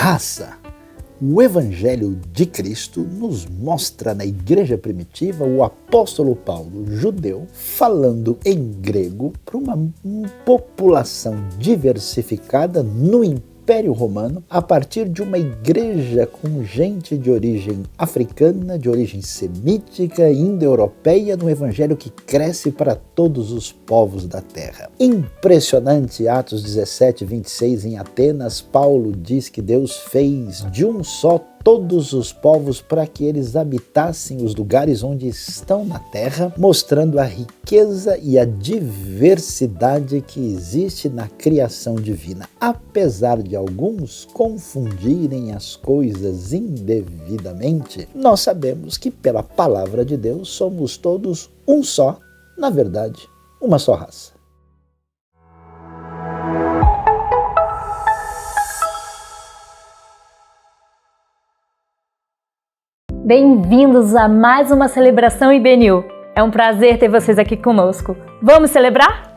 raça. O Evangelho de Cristo nos mostra na igreja primitiva o apóstolo Paulo, judeu, falando em grego para uma população diversificada no Império Romano, a partir de uma igreja com gente de origem africana, de origem semítica, indo-europeia, no evangelho que cresce para todos os povos da terra. Impressionante, Atos 17, 26, em Atenas, Paulo diz que Deus fez de um só todos os povos para que eles habitassem os lugares onde estão na terra, mostrando a riqueza e a diversidade que existe na criação divina. Apesar de alguns confundirem as coisas indevidamente, nós sabemos que pela palavra de Deus somos todos um só, na verdade, uma só raça. Bem-vindos a mais uma celebração IBNU. É um prazer ter vocês aqui conosco. Vamos celebrar?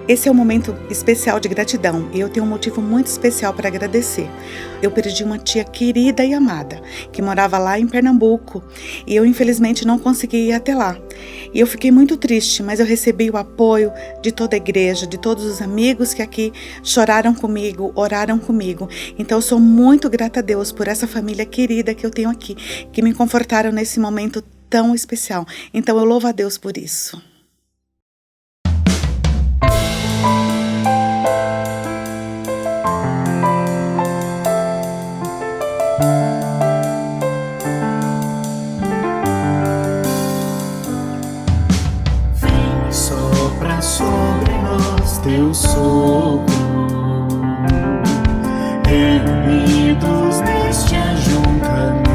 Esse é um momento especial de gratidão e eu tenho um motivo muito especial para agradecer. Eu perdi uma tia querida e amada, que morava lá em Pernambuco, e eu infelizmente não consegui ir até lá. E eu fiquei muito triste, mas eu recebi o apoio de toda a igreja, de todos os amigos que aqui choraram comigo, oraram comigo. Então eu sou muito grata a Deus por essa família querida que eu tenho aqui, que me confortaram nesse momento tão especial. Então eu louvo a Deus por isso. Sopra sobre nós teu sopro, reunidos neste ajuntamento,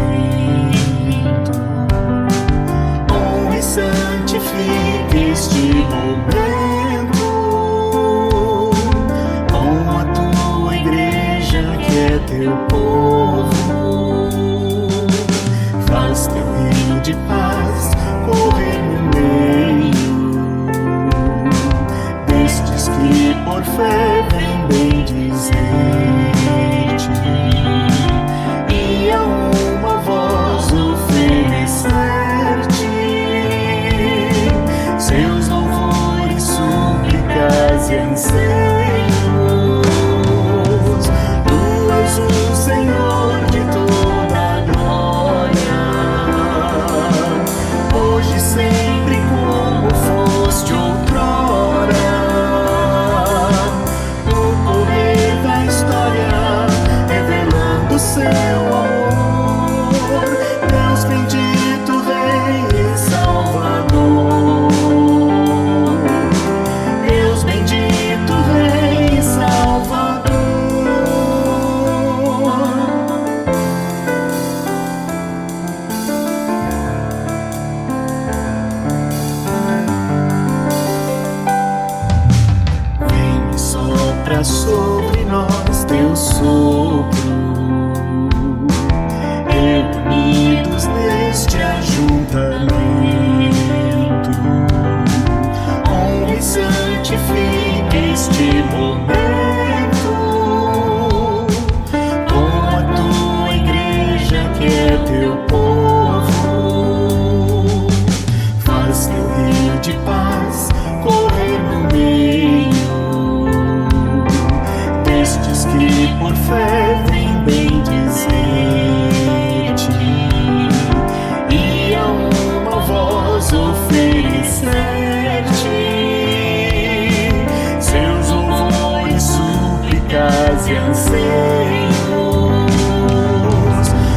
honra e santifique este momento, com a tua igreja que é teu povo, faz teu rio de paz correr no meio que por fé vem bem dizer-te, e a uma voz oferecer-te seus louvores, súplicas e anseios. Tu és o Senhor de toda a glória, hoje, sempre, como foste outrora. Seu amor, Deus bendito, Rei e Salvador. Deus bendito, Rei e Salvador. Vem e sopra sobre nós teu sopro, reunidos neste ajuntamento, honra e santifique este momento, com a tua igreja que é teu povo, faz teu rio de paz correr no meio destes que por fé vem bem dizer, e a uma voz oferecer-te seus louvores, súplicas e anseios.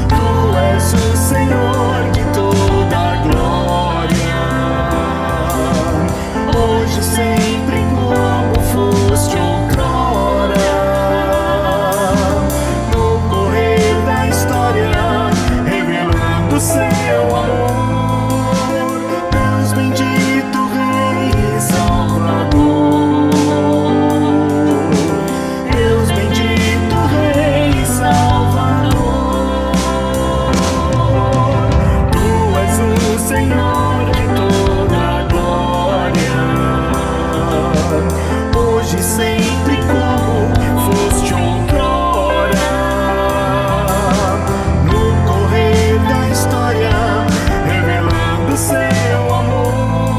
Tu és o Senhor de toda a glória, hoje, sempre, como foste outrora. No correr da história, revelando seu amor, Deus bendito, Rei e Salvador. Deus bendito, Rei e Salvador. Tu és o Senhor de toda a glória, hoje, sempre, como foste outrora. No correr da história, revelando seu amor,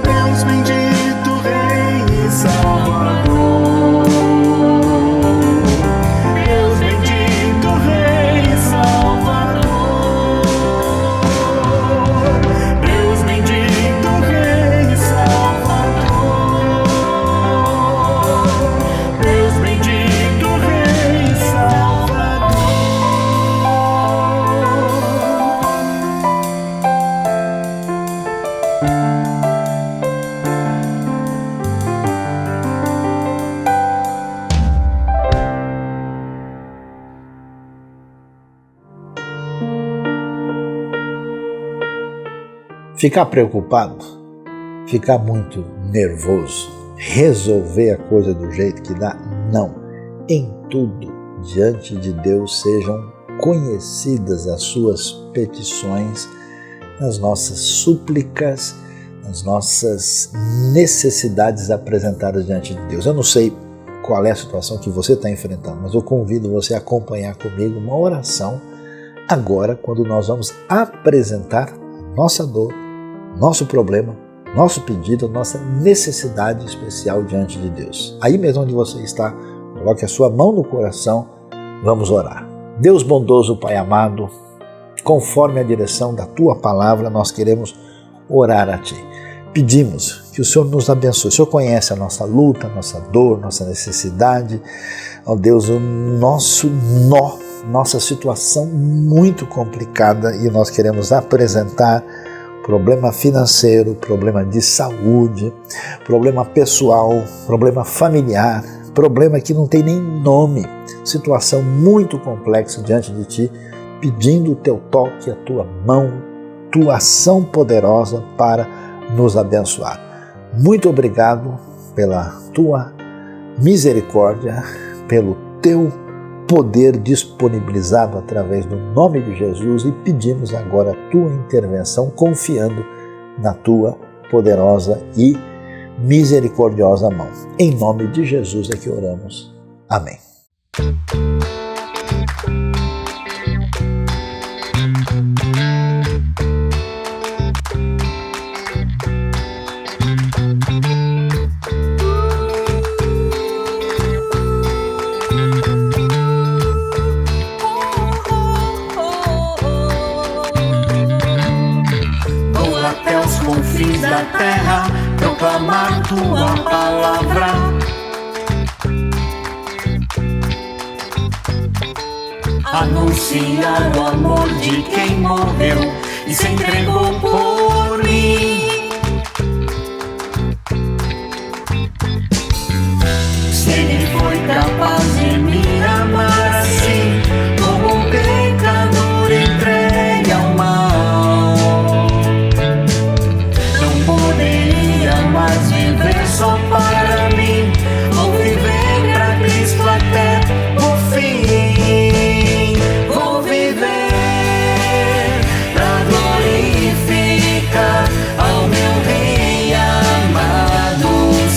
Deus bendito, Rei e Salvador. Deus bendito, Rei e Salvador. Deus bendito, Rei e Salvador. Deus bendito, Rei e Salvador. Ficar preocupado, ficar muito nervoso, resolver a coisa do jeito que dá, não. Em tudo, diante de Deus, sejam conhecidas as suas petições, nas nossas súplicas, as nossas necessidades apresentadas diante de Deus. Eu não sei qual é a situação que você está enfrentando, mas eu convido você a acompanhar comigo uma oração agora, quando nós vamos apresentar nossa dor, nosso problema, nosso pedido, nossa necessidade especial diante de Deus. Aí mesmo onde você está, coloque a sua mão no coração, vamos orar. Deus bondoso, Pai amado, conforme a direção da Tua palavra, nós queremos orar a Ti. Pedimos que o Senhor nos abençoe. O Senhor conhece a nossa luta, a nossa dor, nossa necessidade. Ó Deus, o nosso nó, nossa situação muito complicada, e nós queremos apresentar problema financeiro, problema de saúde, problema pessoal, problema familiar, problema que não tem nem nome, situação muito complexa diante de Ti, pedindo o Teu toque, a Tua mão, Tua ação poderosa para nos abençoar. Muito obrigado pela Tua misericórdia, pelo Teu poder disponibilizado através do nome de Jesus, e pedimos agora a Tua intervenção, confiando na Tua poderosa e misericordiosa mão. Em nome de Jesus é que oramos. Amém. Confins da terra, proclamar Tua palavra. Anunciar o amor de quem morreu e se entregou por mim. Se Ele foi capaz de me amar assim, como um pecador entregue ao mal, mas viver só para mim, vou viver pra Cristo até o fim. Vou viver pra glorificar ao meu Rei amado,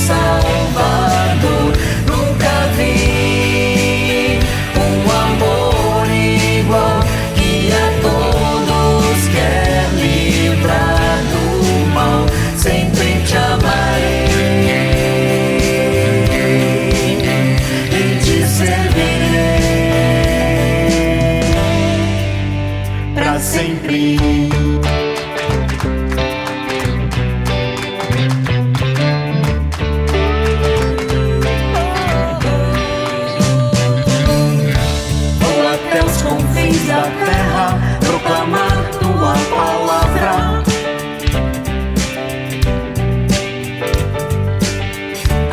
Salvador. Nunca vi um amor igual, que a todos quer livrar do mal. Sempre te amarei e te servirei pra sempre. Vou até os confins da terra, proclamar Tua palavra.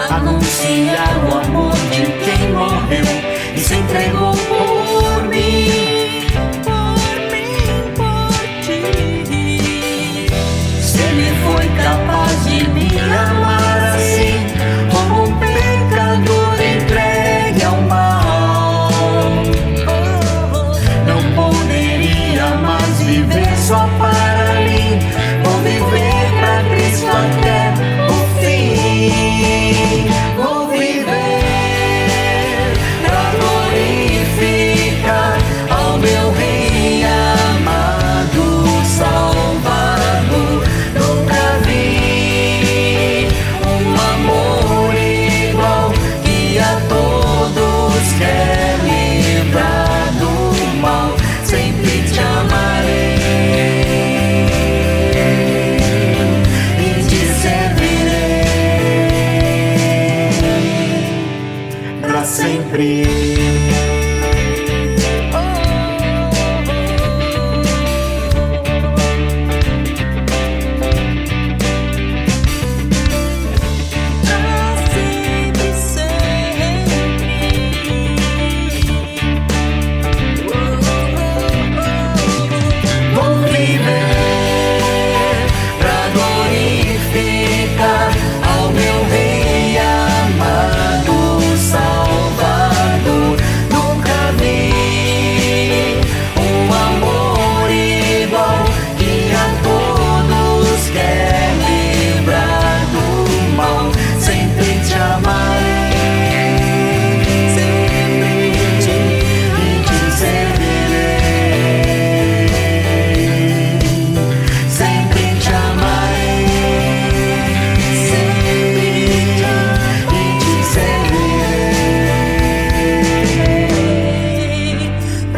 Anunciar o amor de quem morreu e se entregou por mim, por Ti. Se Ele foi capaz de me amar assim, como um pecador entregue ao mal, não poderia mais viver só para mim. Vou viver pra Cristo até o fim. Vou viver pra glorificar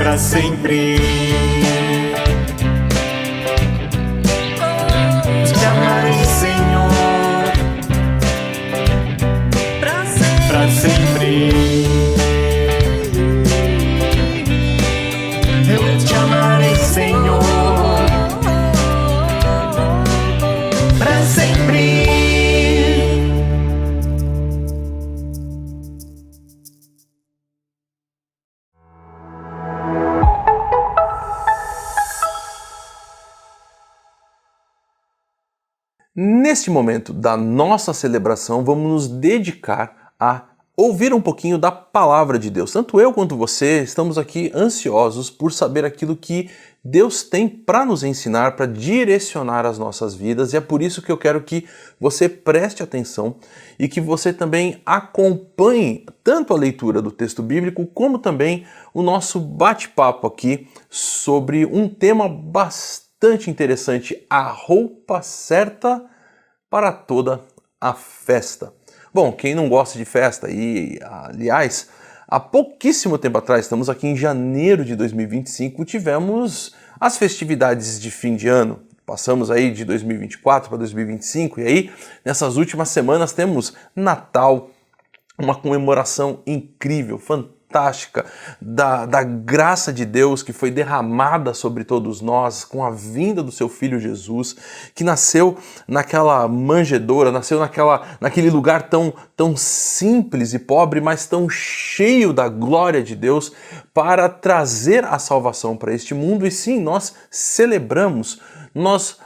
pra sempre. Te amarei, Senhor, pra sempre. Eu te amarei, Senhor, pra sempre. Neste momento da nossa celebração, vamos nos dedicar a ouvir um pouquinho da palavra de Deus. Tanto eu quanto você estamos aqui ansiosos por saber aquilo que Deus tem para nos ensinar, para direcionar as nossas vidas, e é por isso que eu quero que você preste atenção e que você também acompanhe tanto a leitura do texto bíblico como também o nosso bate-papo aqui sobre um tema bastante interessante: a roupa certa para toda a festa. Bom, quem não gosta de festa, e aliás, há pouquíssimo tempo atrás, estamos aqui em janeiro de 2025, tivemos as festividades de fim de ano. Passamos aí de 2024 para 2025 e aí, nessas últimas semanas, temos Natal, uma comemoração incrível, fantástica, da graça de Deus que foi derramada sobre todos nós com a vinda do seu Filho Jesus, que nasceu naquela manjedoura, nasceu naquele lugar tão simples e pobre, mas tão cheio da glória de Deus para trazer a salvação para este mundo. E sim, nós celebramos, nós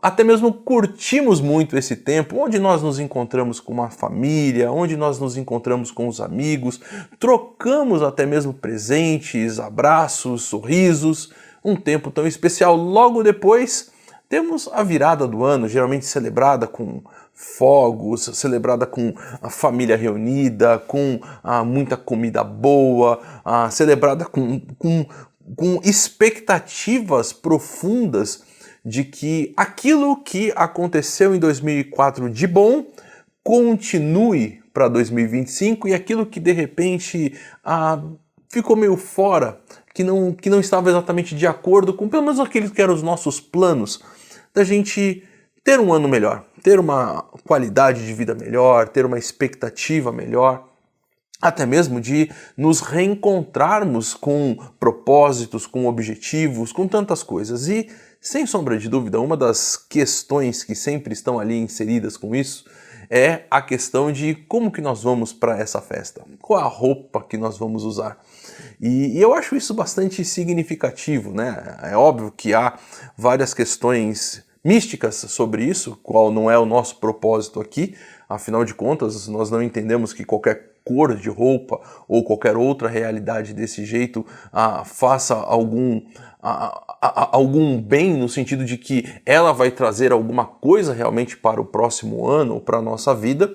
até mesmo curtimos muito esse tempo, onde nós nos encontramos com uma família, onde nós nos encontramos com os amigos, trocamos até mesmo presentes, abraços, sorrisos, um tempo tão especial. Logo depois temos a virada do ano, geralmente celebrada com fogos, celebrada com a família reunida, com muita comida boa, celebrada com expectativas profundas de que aquilo que aconteceu em 2004 de bom continue para 2025 e aquilo que de repente ficou meio fora, que não estava exatamente de acordo com pelo menos aqueles que eram os nossos planos, da gente ter um ano melhor, ter uma qualidade de vida melhor, ter uma expectativa melhor, até mesmo de nos reencontrarmos com propósitos, com objetivos, com tantas coisas. E, sem sombra de dúvida, uma das questões que sempre estão ali inseridas com isso é a questão de como que nós vamos para essa festa, qual a roupa que nós vamos usar. E eu acho isso bastante significativo, né? É óbvio que há várias questões místicas sobre isso, qual não é o nosso propósito aqui, afinal de contas, nós não entendemos que qualquer cor de roupa ou qualquer outra realidade desse jeito faça algum bem, no sentido de que ela vai trazer alguma coisa realmente para o próximo ano ou para a nossa vida,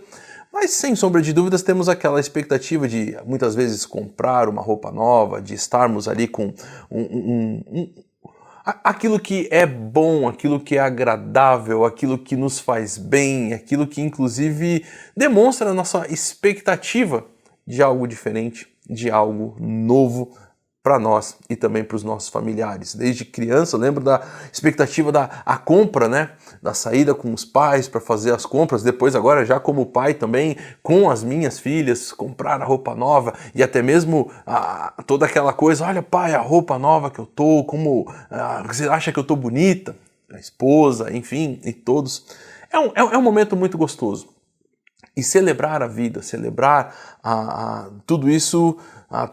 mas sem sombra de dúvidas temos aquela expectativa de muitas vezes comprar uma roupa nova, de estarmos ali com aquilo que é bom, aquilo que é agradável, aquilo que nos faz bem, aquilo que inclusive demonstra a nossa expectativa de algo diferente, de algo novo para nós e também para os nossos familiares. Desde criança eu lembro da expectativa da compra, né? Da saída com os pais para fazer as compras, depois agora já como pai também, com as minhas filhas, comprar a roupa nova e até mesmo toda aquela coisa, olha pai, a roupa nova que eu tô, como você acha que eu tô bonita? A esposa, enfim, e todos. É um momento muito gostoso. E celebrar a vida, celebrar tudo isso,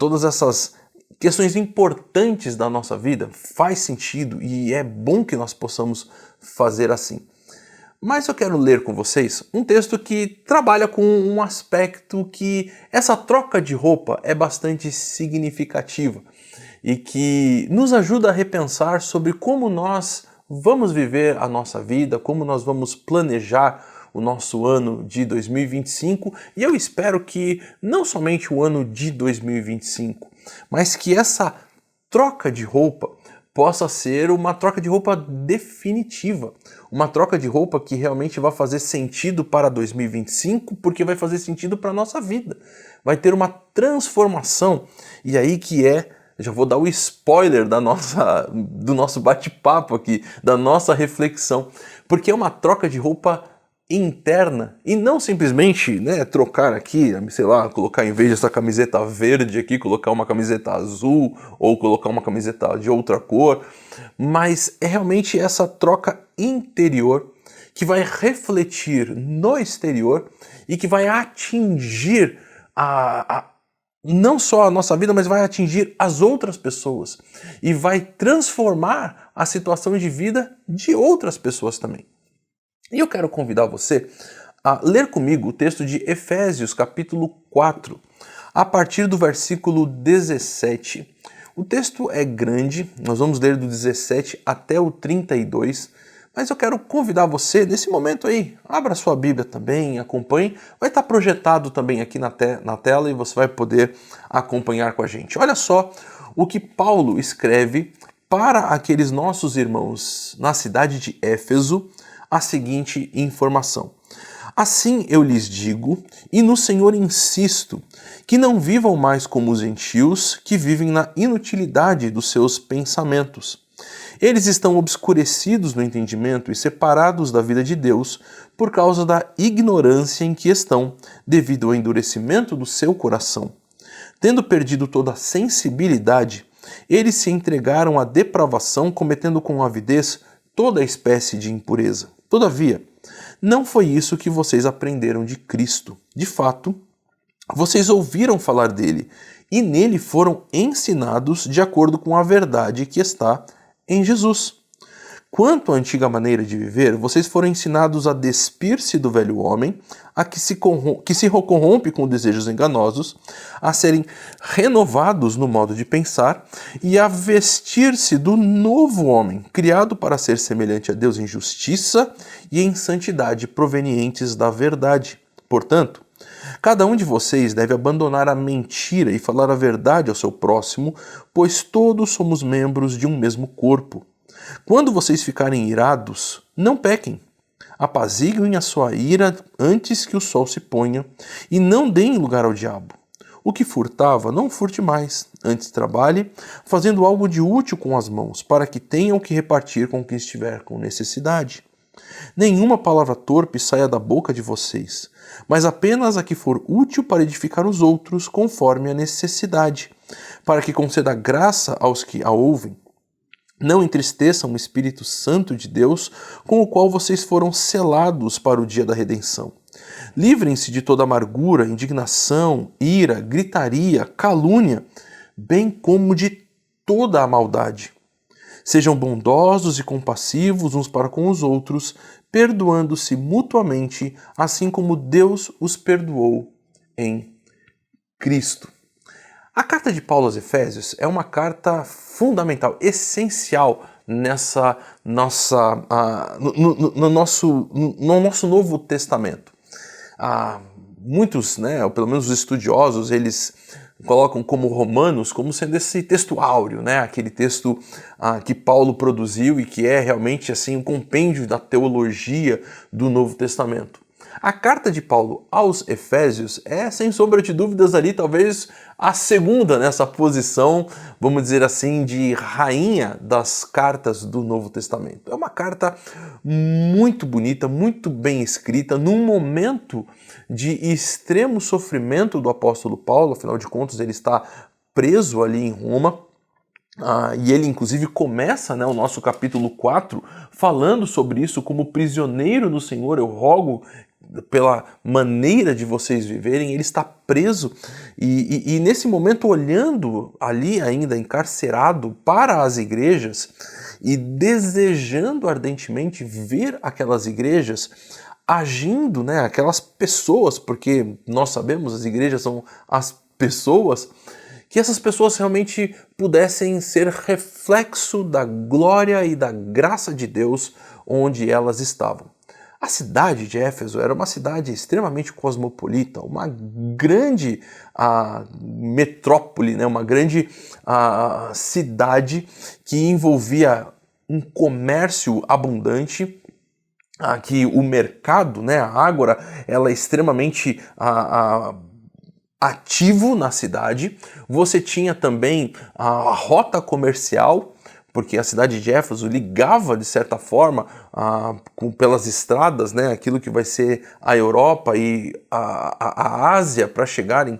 todas essas questões importantes da nossa vida, faz sentido e é bom que nós possamos fazer assim. Mas eu quero ler com vocês um texto que trabalha com um aspecto que essa troca de roupa é bastante significativa e que nos ajuda a repensar sobre como nós vamos viver a nossa vida, como nós vamos planejar o nosso ano de 2025, e eu espero que não somente o ano de 2025, mas que essa troca de roupa possa ser uma troca de roupa definitiva, uma troca de roupa que realmente vai fazer sentido para 2025, porque vai fazer sentido para a nossa vida, vai ter uma transformação, e aí que é já vou dar o spoiler do nosso bate-papo aqui, da nossa reflexão, porque é uma troca de roupa interna e não simplesmente, né, trocar aqui, sei lá, colocar em vez dessa camiseta verde aqui, colocar uma camiseta azul ou colocar uma camiseta de outra cor, mas é realmente essa troca interior que vai refletir no exterior e que vai atingir não só a nossa vida, mas vai atingir as outras pessoas e vai transformar a situação de vida de outras pessoas também. E eu quero convidar você a ler comigo o texto de Efésios, capítulo 4, a partir do versículo 17. O texto é grande, nós vamos ler do 17 até o 32, mas eu quero convidar você, nesse momento aí, abra sua Bíblia também, acompanhe, vai estar projetado também aqui na tela e você vai poder acompanhar com a gente. Olha só o que Paulo escreve para aqueles nossos irmãos na cidade de Éfeso, a seguinte informação. Assim eu lhes digo, e no Senhor insisto, que não vivam mais como os gentios, que vivem na inutilidade dos seus pensamentos. Eles estão obscurecidos no entendimento e separados da vida de Deus por causa da ignorância em que estão, devido ao endurecimento do seu coração. Tendo perdido toda a sensibilidade, eles se entregaram à depravação, cometendo com avidez toda espécie de impureza. Todavia, não foi isso que vocês aprenderam de Cristo. De fato, vocês ouviram falar dele e nele foram ensinados de acordo com a verdade que está em Jesus. Quanto à antiga maneira de viver, vocês foram ensinados a despir-se do velho homem, a que se corrompe com desejos enganosos, a serem renovados no modo de pensar e a vestir-se do novo homem, criado para ser semelhante a Deus em justiça e em santidade provenientes da verdade. Portanto, cada um de vocês deve abandonar a mentira e falar a verdade ao seu próximo, pois todos somos membros de um mesmo corpo. Quando vocês ficarem irados, não pequem. Apaziguem a sua ira antes que o sol se ponha e não deem lugar ao diabo. O que furtava, não furte mais. Antes trabalhe, fazendo algo de útil com as mãos, para que tenham que repartir com quem estiver com necessidade. Nenhuma palavra torpe saia da boca de vocês, mas apenas a que for útil para edificar os outros conforme a necessidade, para que conceda graça aos que a ouvem. Não entristeçam o Espírito Santo de Deus, com o qual vocês foram selados para o dia da redenção. Livrem-se de toda amargura, indignação, ira, gritaria, calúnia, bem como de toda a maldade. Sejam bondosos e compassivos uns para com os outros, perdoando-se mutuamente, assim como Deus os perdoou em Cristo. A carta de Paulo aos Efésios é uma carta fundamental, essencial nessa no nosso Novo Testamento. Muitos, ou pelo menos os estudiosos, eles colocam como Romanos como sendo esse texto áureo, aquele texto que Paulo produziu e que é realmente assim um compêndio da teologia do Novo Testamento. A carta de Paulo aos Efésios é, sem sombra de dúvidas, ali talvez a segunda nessa posição, vamos dizer assim, de rainha das cartas do Novo Testamento. É uma carta muito bonita, muito bem escrita, num momento de extremo sofrimento do apóstolo Paulo, afinal de contas ele está preso ali em Roma. E ele inclusive começa o nosso capítulo 4 falando sobre isso: como prisioneiro no Senhor eu rogo pela maneira de vocês viverem. Ele está preso e nesse momento olhando ali ainda encarcerado para as igrejas e desejando ardentemente ver aquelas igrejas agindo, aquelas pessoas, porque nós sabemos as igrejas são as pessoas, que essas pessoas realmente pudessem ser reflexo da glória e da graça de Deus onde elas estavam. A cidade de Éfeso era uma cidade extremamente cosmopolita, uma grande metrópole, uma grande cidade que envolvia um comércio abundante, que o mercado, a ágora, ela é extremamente ativo na cidade, você tinha também a rota comercial, porque a cidade de Éfeso ligava, de certa forma, pelas estradas, né, aquilo que vai ser a Europa e a Ásia para chegar em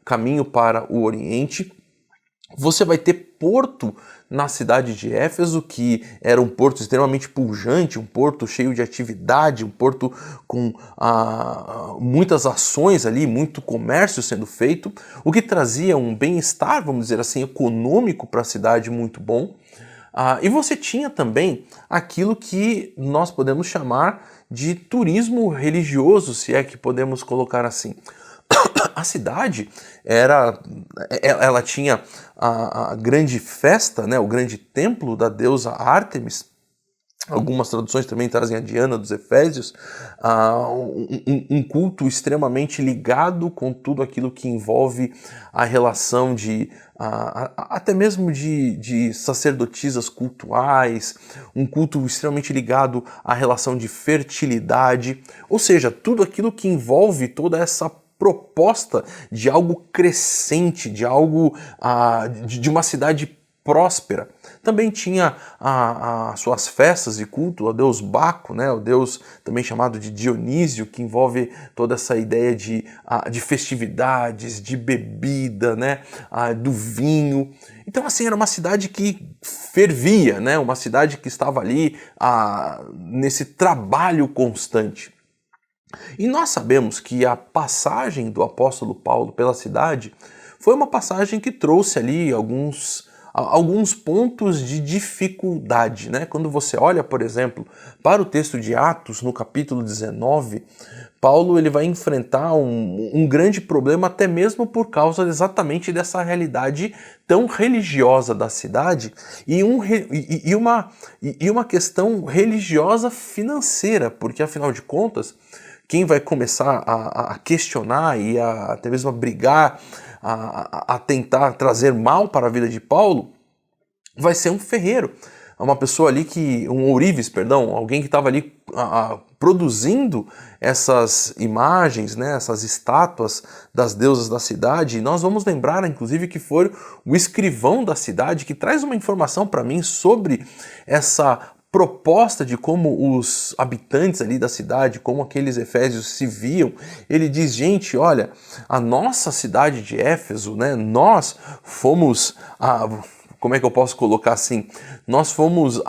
caminho para o Oriente. Você vai ter porto na cidade de Éfeso, que era um porto extremamente pujante, um porto cheio de atividade, um porto com muitas ações ali, muito comércio sendo feito, o que trazia um bem-estar, vamos dizer assim, econômico para a cidade muito bom. E você tinha também aquilo que nós podemos chamar de turismo religioso, se é que podemos colocar assim. A cidade ela tinha a grande festa, né, o grande templo da deusa Ártemis. Algumas traduções também trazem a Diana dos Efésios, um culto extremamente ligado com tudo aquilo que envolve a relação de até mesmo de sacerdotisas cultuais, um culto extremamente ligado à relação de fertilidade, ou seja, tudo aquilo que envolve toda essa proposta de algo crescente, de algo de uma cidade próspera. Também tinha as suas festas de culto, o deus Baco, né, o deus também chamado de Dionísio, que envolve toda essa ideia de festividades, de bebida, né, do vinho. Então, assim, era uma cidade que fervia, né, uma cidade que estava ali nesse trabalho constante. E nós sabemos que a passagem do apóstolo Paulo pela cidade foi uma passagem que trouxe ali alguns pontos de dificuldade, né? Quando você olha, por exemplo, para o texto de Atos, no capítulo 19, Paulo ele vai enfrentar um grande problema até mesmo por causa exatamente dessa realidade tão religiosa da cidade e uma questão religiosa financeira, porque afinal de contas, quem vai começar a questionar e até mesmo a brigar, a tentar trazer mal para a vida de Paulo, vai ser um ferreiro. Uma pessoa ali um ourives, perdão, alguém que estava ali produzindo essas imagens, né, essas estátuas das deusas da cidade. E nós vamos lembrar, inclusive, que foi o escrivão da cidade que traz uma informação para mim sobre essa proposta de como os habitantes ali da cidade, como aqueles efésios se viam. Ele diz, gente, olha, a nossa cidade de Éfeso, né, nós fomos, como é que eu posso colocar assim, nós fomos,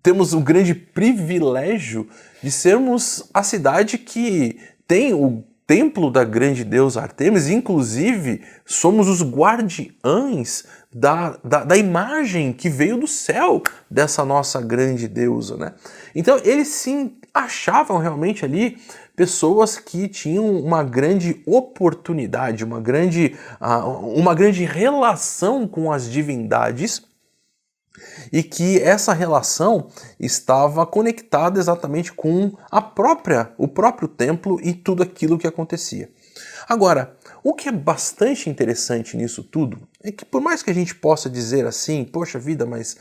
temos o grande privilégio de sermos a cidade que tem o templo da grande deusa Ártemis, inclusive somos os guardiães da imagem que veio do céu dessa nossa grande deusa, né? Então eles sim achavam realmente ali pessoas que tinham uma grande oportunidade, uma grande relação com as divindades, e que essa relação estava conectada exatamente com o próprio templo e tudo aquilo que acontecia. Agora, o que é bastante interessante nisso tudo é que, por mais que a gente possa dizer assim, poxa vida, mas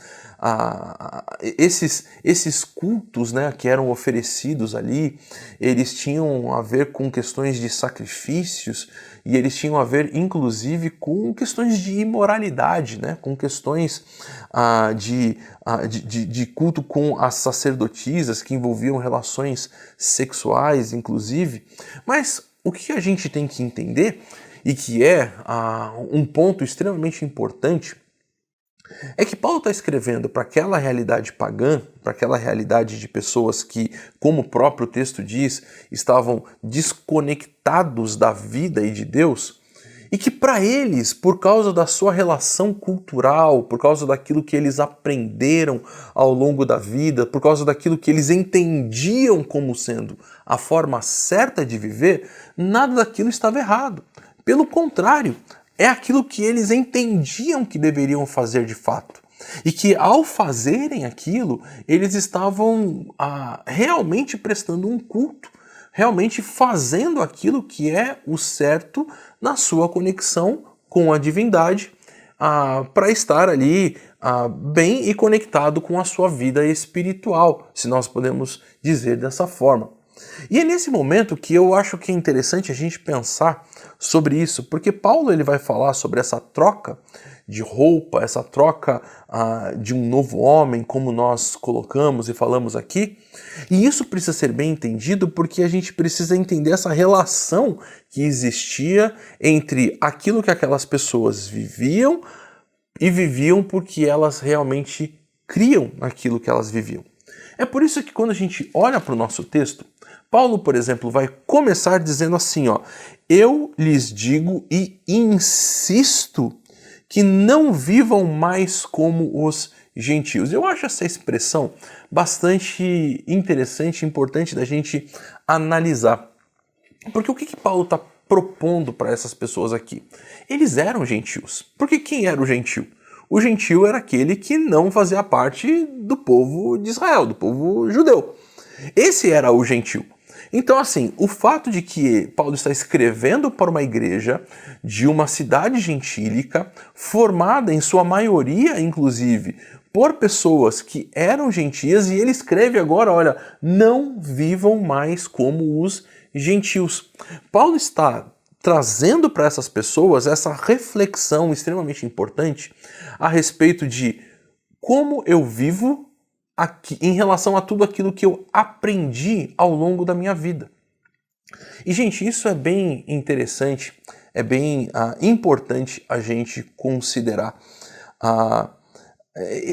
esses cultos, né, que eram oferecidos ali, eles tinham a ver com questões de sacrifícios e eles tinham a ver, inclusive, com questões de imoralidade, né, com questões de culto com as sacerdotisas que envolviam relações sexuais, inclusive. Mas o que a gente tem que entender, e que é um ponto extremamente importante, é que Paulo está escrevendo para aquela realidade pagã, para aquela realidade de pessoas que, como o próprio texto diz, estavam desconectados da vida e de Deus, e que para eles, por causa da sua relação cultural, por causa daquilo que eles aprenderam ao longo da vida, por causa daquilo que eles entendiam como sendo a forma certa de viver, nada daquilo estava errado. Pelo contrário, é aquilo que eles entendiam que deveriam fazer de fato. E que ao fazerem aquilo, eles estavam realmente prestando um culto, realmente fazendo aquilo que é o certo na sua conexão com a divindade, para estar ali bem e conectado com a sua vida espiritual, se nós podemos dizer dessa forma. E é nesse momento que eu acho que é interessante a gente pensar sobre isso, porque Paulo ele vai falar sobre essa troca de roupa, essa troca de um novo homem, como nós colocamos e falamos aqui. E isso precisa ser bem entendido porque a gente precisa entender essa relação que existia entre aquilo que aquelas pessoas viviam e viviam porque elas realmente criam naquilo que elas viviam. É por isso que quando a gente olha para o nosso texto, Paulo, por exemplo, vai começar dizendo assim, ó: eu lhes digo e insisto que não vivam mais como os gentios. Eu acho essa expressão bastante interessante e importante da gente analisar. Porque o que Paulo está propondo para essas pessoas aqui? Eles eram gentios. Porque quem era o gentio? O gentio era aquele que não fazia parte do povo de Israel, do povo judeu. Esse era o gentio. Então, assim, o fato de que Paulo está escrevendo para uma igreja de uma cidade gentílica, formada em sua maioria, inclusive, por pessoas que eram gentias, e ele escreve agora, olha, não vivam mais como os gentios. Paulo está trazendo para essas pessoas essa reflexão extremamente importante a respeito de como eu vivo aqui, em relação a tudo aquilo que eu aprendi ao longo da minha vida. E, gente, isso é bem interessante, é bem importante a gente considerar.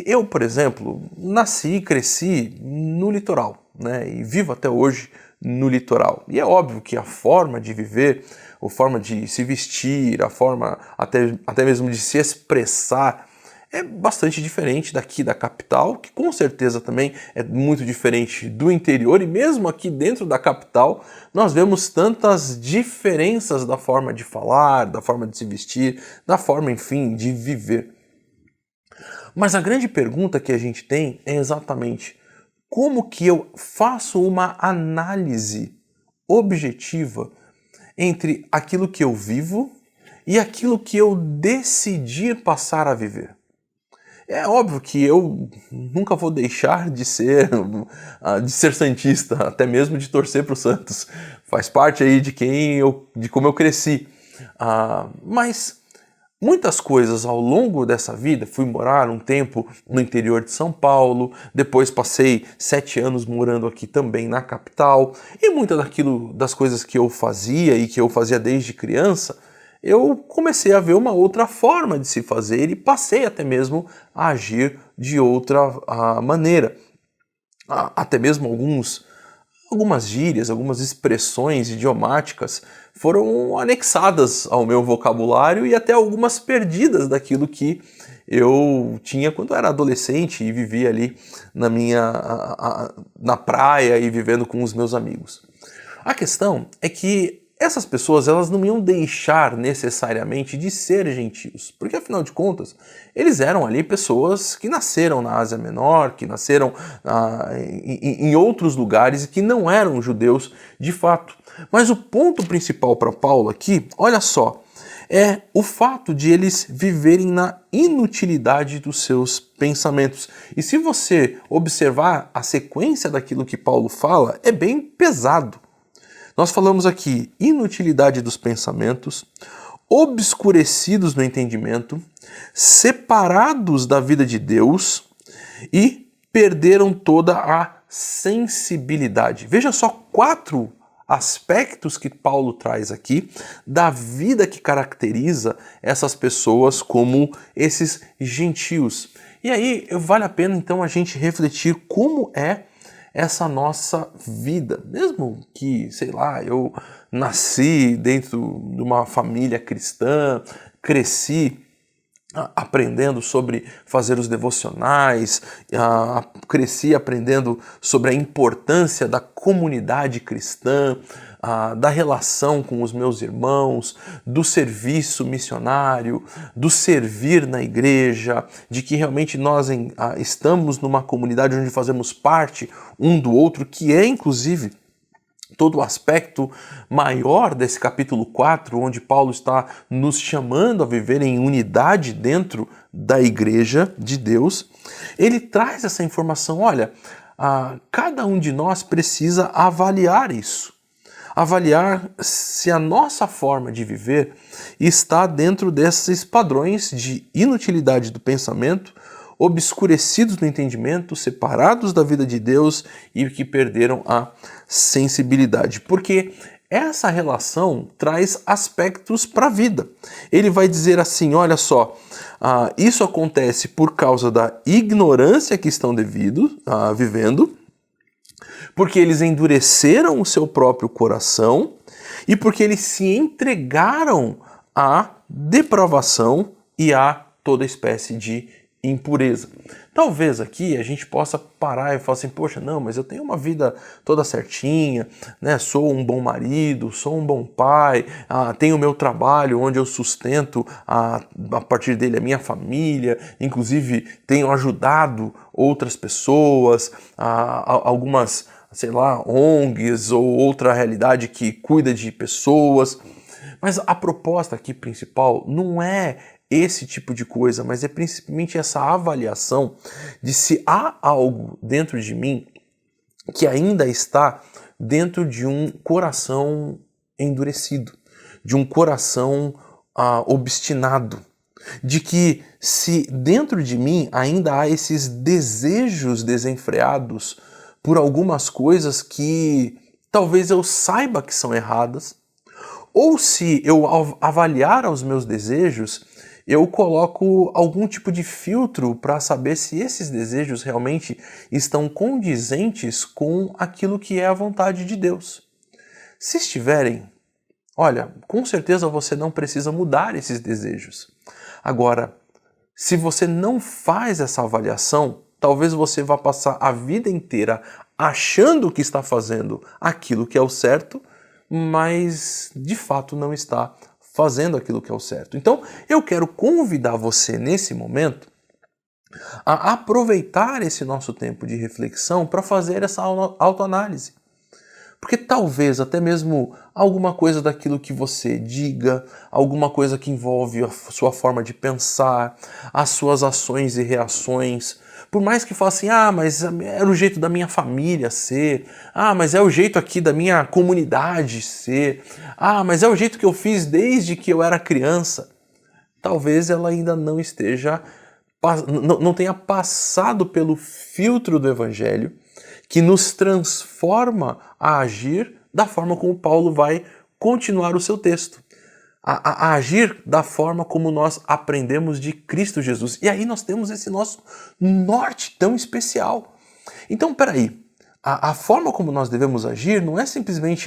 Eu, por exemplo, nasci e cresci no litoral, né, e vivo até hoje no litoral. E é óbvio que a forma de viver, a forma de se vestir, a forma até mesmo de se expressar é bastante diferente daqui da capital, que com certeza também é muito diferente do interior, e mesmo aqui dentro da capital nós vemos tantas diferenças da forma de falar, da forma de se vestir, da forma, enfim, de viver. Mas a grande pergunta que a gente tem é exatamente como que eu faço uma análise objetiva entre aquilo que eu vivo e aquilo que eu decidi passar a viver. É óbvio que eu nunca vou deixar de ser santista, até mesmo de torcer para o Santos. Faz parte aí de como eu cresci. Mas muitas coisas ao longo dessa vida, fui morar um tempo no interior de São Paulo, depois passei 7 anos morando aqui também na capital, e muitas das coisas que eu fazia e que eu fazia desde criança, eu comecei a ver uma outra forma de se fazer e passei até mesmo a agir de outra maneira. Até mesmo algumas gírias, algumas expressões idiomáticas foram anexadas ao meu vocabulário e até algumas perdidas daquilo que eu tinha quando era adolescente e vivia ali na praia e vivendo com os meus amigos. A questão é que essas pessoas, elas não iam deixar necessariamente de ser gentios, porque afinal de contas, eles eram ali pessoas que nasceram na Ásia Menor, que nasceram em outros lugares e que não eram judeus de fato. Mas o ponto principal para Paulo aqui, olha só, é o fato de eles viverem na inutilidade dos seus pensamentos. E se você observar a sequência daquilo que Paulo fala, é bem pesado. Nós falamos aqui inutilidade dos pensamentos, obscurecidos no entendimento, separados da vida de Deus e perderam toda a sensibilidade. Veja só 4 aspectos que Paulo traz aqui da vida que caracteriza essas pessoas como esses gentios. E aí vale a pena então a gente refletir como é essa nossa vida, mesmo que, sei lá, eu nasci dentro de uma família cristã, cresci aprendendo sobre fazer os devocionais, cresci aprendendo sobre a importância da comunidade cristã, da relação com os meus irmãos, do serviço missionário, do servir na igreja, de que realmente nós estamos numa comunidade onde fazemos parte um do outro, que é inclusive todo o aspecto maior desse capítulo 4, onde Paulo está nos chamando a viver em unidade dentro da igreja de Deus. Ele traz essa informação, olha, cada um de nós precisa avaliar isso. avaliar se a nossa forma de viver está dentro desses padrões de inutilidade do pensamento, obscurecidos no entendimento, separados da vida de Deus e que perderam a sensibilidade. Porque essa relação traz aspectos para a vida. Ele vai dizer assim, olha só, isso acontece por causa da ignorância que estão vivendo, porque eles endureceram o seu próprio coração e porque eles se entregaram à depravação e a toda espécie de impureza. Talvez aqui a gente possa parar e falar assim, poxa, não, mas eu tenho uma vida toda certinha, né? Sou um bom marido, sou um bom pai, tenho o meu trabalho onde eu sustento a partir dele a minha família, inclusive tenho ajudado outras pessoas, algumas, sei lá, ONGs ou outra realidade que cuida de pessoas. Mas a proposta aqui principal não é esse tipo de coisa, mas é principalmente essa avaliação de se há algo dentro de mim que ainda está dentro de um coração endurecido, de um coração obstinado, de que se dentro de mim ainda há esses desejos desenfreados por algumas coisas que talvez eu saiba que são erradas, ou se eu avaliar os meus desejos, eu coloco algum tipo de filtro para saber se esses desejos realmente estão condizentes com aquilo que é a vontade de Deus. Se estiverem, olha, com certeza você não precisa mudar esses desejos. Agora, se você não faz essa avaliação, talvez você vá passar a vida inteira achando que está fazendo aquilo que é o certo, mas de fato não está fazendo aquilo que é o certo. Então, eu quero convidar você nesse momento a aproveitar esse nosso tempo de reflexão para fazer essa autoanálise. Porque talvez até mesmo alguma coisa daquilo que você diga, alguma coisa que envolve a sua forma de pensar, as suas ações e reações, por mais que fale assim, mas era o jeito da minha família ser, mas é o jeito aqui da minha comunidade ser, mas é o jeito que eu fiz desde que eu era criança. Talvez ela ainda não esteja, não tenha passado pelo filtro do Evangelho que nos transforma a agir da forma como Paulo vai continuar o seu texto. A agir da forma como nós aprendemos de Cristo Jesus. E aí nós temos esse nosso norte tão especial. Então, peraí, a forma como nós devemos agir não é simplesmente,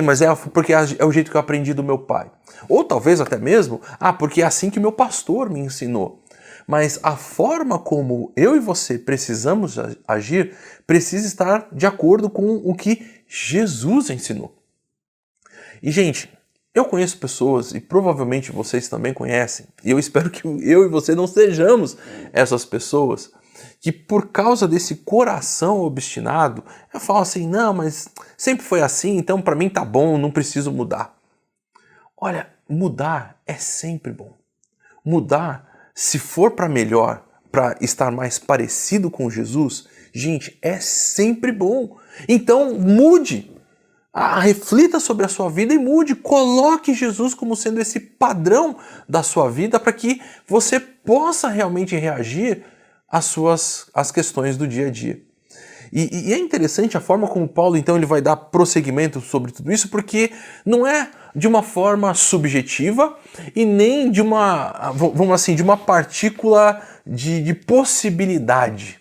mas porque é o jeito que eu aprendi do meu pai. Ou talvez até mesmo, porque é assim que o meu pastor me ensinou. Mas a forma como eu e você precisamos agir precisa estar de acordo com o que Jesus ensinou. E, gente, eu conheço pessoas, e provavelmente vocês também conhecem, e eu espero que eu e você não sejamos essas pessoas, que por causa desse coração obstinado, eu falo assim, não, mas sempre foi assim, então para mim tá bom, não preciso mudar. Olha, mudar é sempre bom. Mudar, se for para melhor, para estar mais parecido com Jesus, gente, é sempre bom. Então mude. Reflita sobre a sua vida e mude. Coloque Jesus como sendo esse padrão da sua vida para que você possa realmente reagir às questões do dia a dia. E é interessante a forma como Paulo, então, ele vai dar prosseguimento sobre tudo isso, porque não é de uma forma subjetiva e nem de uma, vamos assim, de uma partícula de possibilidade,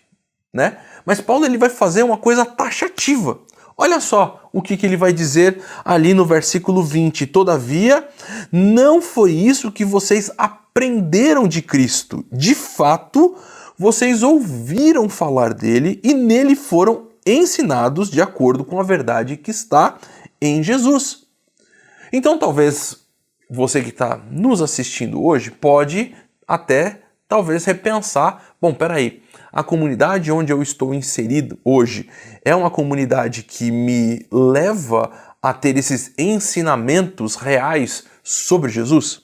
né? Mas Paulo, ele vai fazer uma coisa taxativa. Olha só o que ele vai dizer ali no versículo 20. Todavia, não foi isso que vocês aprenderam de Cristo. De fato, vocês ouviram falar dele e nele foram ensinados de acordo com a verdade que está em Jesus. Então, talvez você que está nos assistindo hoje pode até, talvez, repensar, peraí, a comunidade onde eu estou inserido hoje é uma comunidade que me leva a ter esses ensinamentos reais sobre Jesus?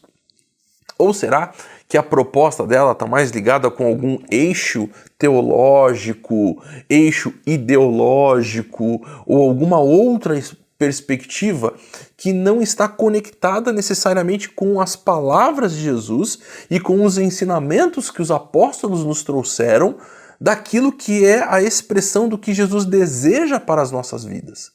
Ou será que a proposta dela está mais ligada com algum eixo teológico, eixo ideológico ou alguma outra perspectiva que não está conectada necessariamente com as palavras de Jesus e com os ensinamentos que os apóstolos nos trouxeram daquilo que é a expressão do que Jesus deseja para as nossas vidas.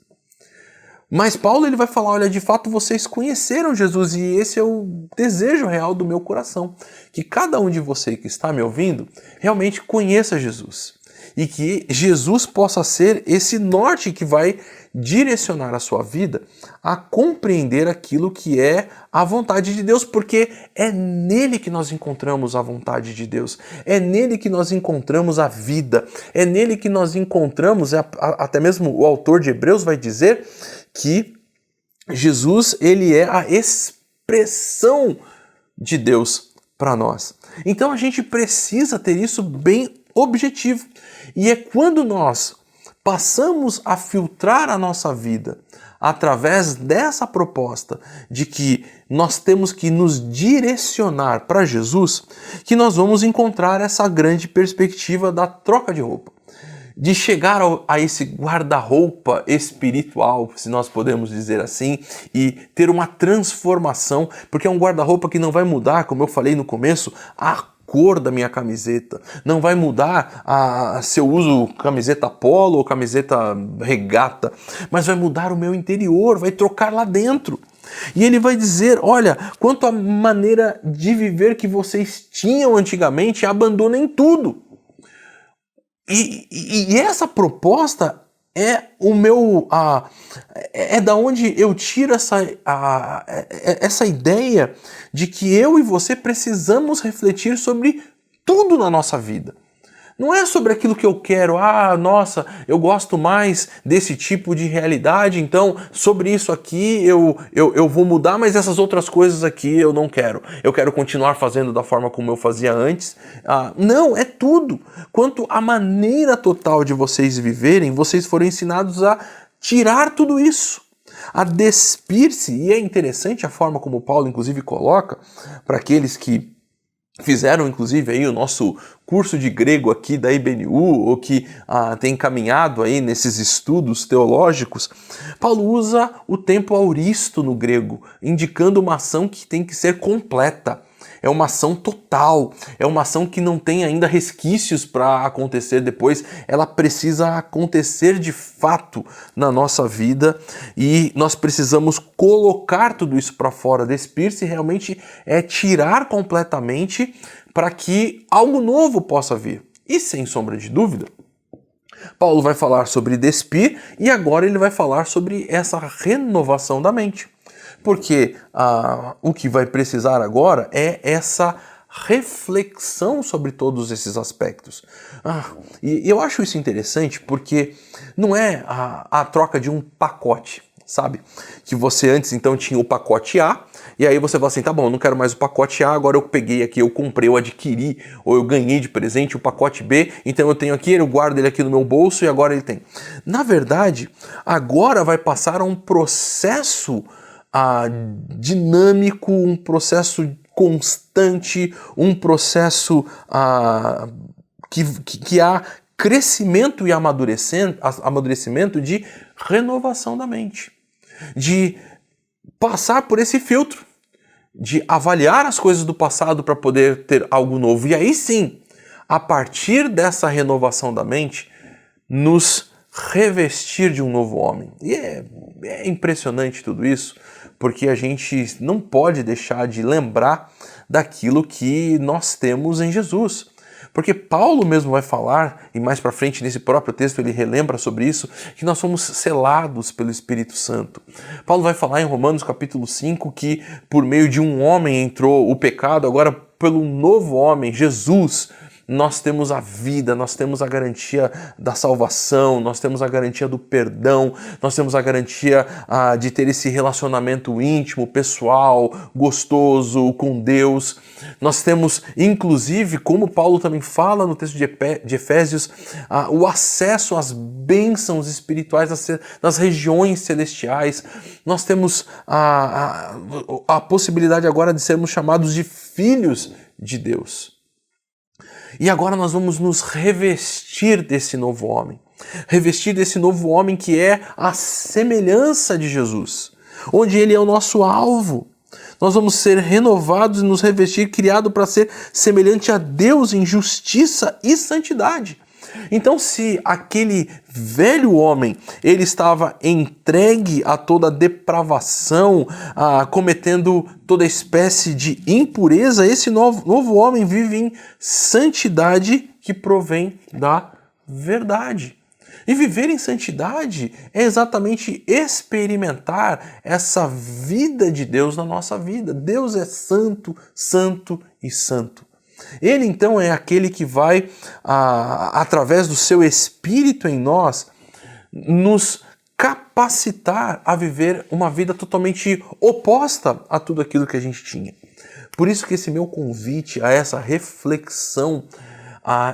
Mas Paulo ele vai falar, olha, de fato vocês conheceram Jesus e esse é o desejo real do meu coração, que cada um de vocês que está me ouvindo realmente conheça Jesus e que Jesus possa ser esse norte que vai direcionar a sua vida a compreender aquilo que é a vontade de Deus, porque é nele que nós encontramos a vontade de Deus, é nele que nós encontramos a vida, é nele que nós encontramos, até mesmo o autor de Hebreus vai dizer que Jesus ele é a expressão de Deus para nós. Então a gente precisa ter isso bem objetivo. E é quando nós passamos a filtrar a nossa vida através dessa proposta de que nós temos que nos direcionar para Jesus, que nós vamos encontrar essa grande perspectiva da troca de roupa. De chegar a esse guarda-roupa espiritual, se nós podemos dizer assim, e ter uma transformação, porque é um guarda-roupa que não vai mudar, como eu falei no começo, a cor da minha camiseta, não vai mudar se eu uso camiseta polo ou camiseta regata, mas vai mudar o meu interior, vai trocar lá dentro. E ele vai dizer, olha, quanto à maneira de viver que vocês tinham antigamente, abandonem tudo. E essa proposta é o meu é da onde eu tiro essa ideia de que eu e você precisamos refletir sobre tudo na nossa vida. Não é sobre aquilo que eu quero, nossa, eu gosto mais desse tipo de realidade, então sobre isso aqui eu vou mudar, mas essas outras coisas aqui eu não quero. Eu quero continuar fazendo da forma como eu fazia antes. Não, é tudo. Quanto à maneira total de vocês viverem, vocês foram ensinados a tirar tudo isso, a despir-se. E é interessante a forma como Paulo inclusive coloca para aqueles que fizeram inclusive aí o nosso curso de grego aqui da IBNU, ou que tem caminhado aí nesses estudos teológicos. Paulo usa o tempo auristo no grego, indicando uma ação que tem que ser completa. É uma ação total, é uma ação que não tem ainda resquícios para acontecer depois, ela precisa acontecer de fato na nossa vida e nós precisamos colocar tudo isso para fora. Despir-se realmente é tirar completamente para que algo novo possa vir. E sem sombra de dúvida, Paulo vai falar sobre despir e agora ele vai falar sobre essa renovação da mente. Porque o que vai precisar agora é essa reflexão sobre todos esses aspectos. E eu acho isso interessante porque não é a troca de um pacote, sabe? Que você antes então tinha o pacote A, e aí você fala assim, tá bom, eu não quero mais o pacote A, agora eu peguei aqui, eu comprei, eu adquiri, ou eu ganhei de presente o pacote B, então eu tenho aqui, eu guardo ele aqui no meu bolso e agora ele tem. Na verdade, agora vai passar a um processo dinâmico, um processo constante, um processo que há crescimento e amadurecimento de renovação da mente, de passar por esse filtro, de avaliar as coisas do passado para poder ter algo novo. E aí sim, a partir dessa renovação da mente, nos revestir de um novo homem. E é impressionante tudo isso, porque a gente não pode deixar de lembrar daquilo que nós temos em Jesus. Porque Paulo mesmo vai falar, e mais para frente nesse próprio texto ele relembra sobre isso, que nós somos selados pelo Espírito Santo. Paulo vai falar em Romanos capítulo 5 que por meio de um homem entrou o pecado, agora pelo novo homem, Jesus, nós temos a vida, nós temos a garantia da salvação, nós temos a garantia do perdão, nós temos a garantia de ter esse relacionamento íntimo, pessoal, gostoso com Deus. Nós temos, inclusive, como Paulo também fala no texto de Efésios, o acesso às bênçãos espirituais nas regiões celestiais. Nós temos a possibilidade agora de sermos chamados de filhos de Deus. E agora nós vamos nos revestir desse novo homem. revestir desse novo homem que é a semelhança de Jesus, onde ele é o nosso alvo. Nós vamos ser renovados e nos revestir, criado para ser semelhante a Deus em justiça e santidade. Então, se aquele velho homem, ele estava entregue a toda depravação, cometendo toda espécie de impureza, esse novo homem vive em santidade que provém da verdade. E viver em santidade é exatamente experimentar essa vida de Deus na nossa vida. Deus é santo, santo e santo. Ele então é aquele que vai, através do seu Espírito em nós, nos capacitar a viver uma vida totalmente oposta a tudo aquilo que a gente tinha. Por isso que esse meu convite a essa reflexão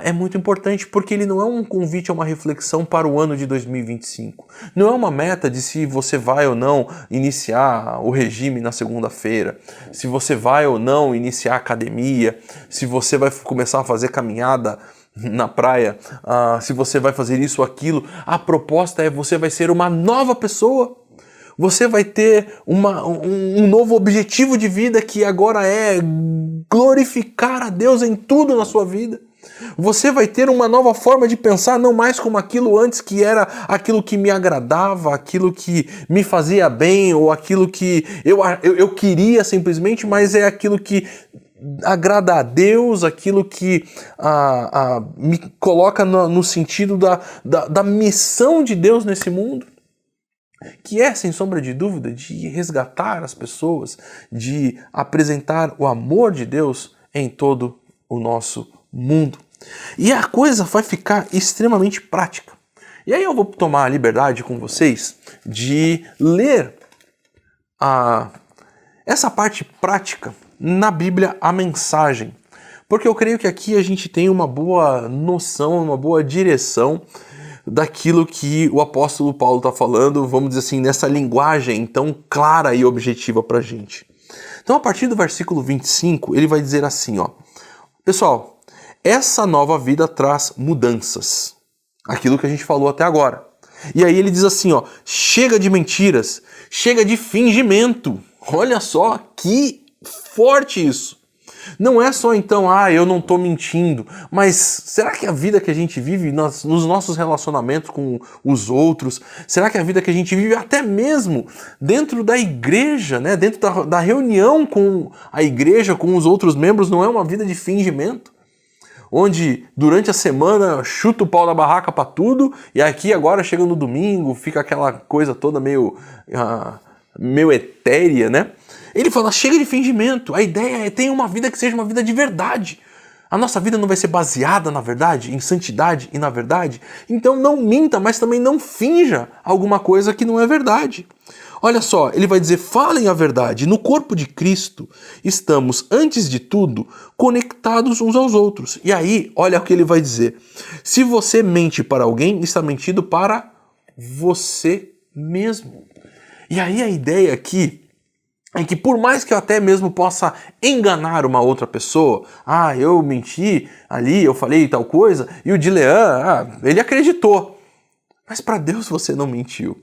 é muito importante, porque ele não é um convite a uma reflexão para o ano de 2025. Não é uma meta de se você vai ou não iniciar o regime na segunda-feira, se você vai ou não iniciar a academia, se você vai começar a fazer caminhada na praia, se você vai fazer isso ou aquilo. A proposta é: você vai ser uma nova pessoa. Você vai ter um novo objetivo de vida, que agora é glorificar a Deus em tudo na sua vida. Você vai ter uma nova forma de pensar, não mais como aquilo antes, que era aquilo que me agradava, aquilo que me fazia bem, ou aquilo que eu queria simplesmente, mas é aquilo que agrada a Deus, aquilo que me coloca no sentido da missão de Deus nesse mundo, que é, sem sombra de dúvida, de resgatar as pessoas, de apresentar o amor de Deus em todo o nosso mundo. E a coisa vai ficar extremamente prática. E aí eu vou tomar a liberdade com vocês de ler essa parte prática na Bíblia, a mensagem. Porque eu creio que aqui a gente tem uma boa noção, uma boa direção daquilo que o apóstolo Paulo está falando, vamos dizer assim, nessa linguagem tão clara e objetiva para a gente. Então, a partir do versículo 25, ele vai dizer assim, ó: pessoal, essa nova vida traz mudanças. Aquilo que a gente falou até agora. E aí ele diz assim, ó: chega de mentiras, chega de fingimento. Olha só que forte isso. Não é só então, eu não estou mentindo, mas será que a vida que a gente vive nos nossos relacionamentos com os outros, será que a vida que a gente vive até mesmo dentro da igreja, né, dentro da reunião com a igreja, com os outros membros, não é uma vida de fingimento? Onde durante a semana chuta o pau da barraca para tudo, e aqui agora chega no domingo, fica aquela coisa toda meio etérea, né? Ele fala: chega de fingimento, a ideia é ter uma vida que seja uma vida de verdade. A nossa vida não vai ser baseada na verdade, em santidade e na verdade. Então não minta, mas também não finja alguma coisa que não é verdade. Olha só, ele vai dizer: falem a verdade. No corpo de Cristo estamos, antes de tudo, conectados uns aos outros. E aí, olha o que ele vai dizer: se você mente para alguém, está mentindo para você mesmo. E aí a ideia aqui é que, por mais que eu até mesmo possa enganar uma outra pessoa, eu menti ali, eu falei tal coisa, e o Dilean, ele acreditou. Mas para Deus você não mentiu.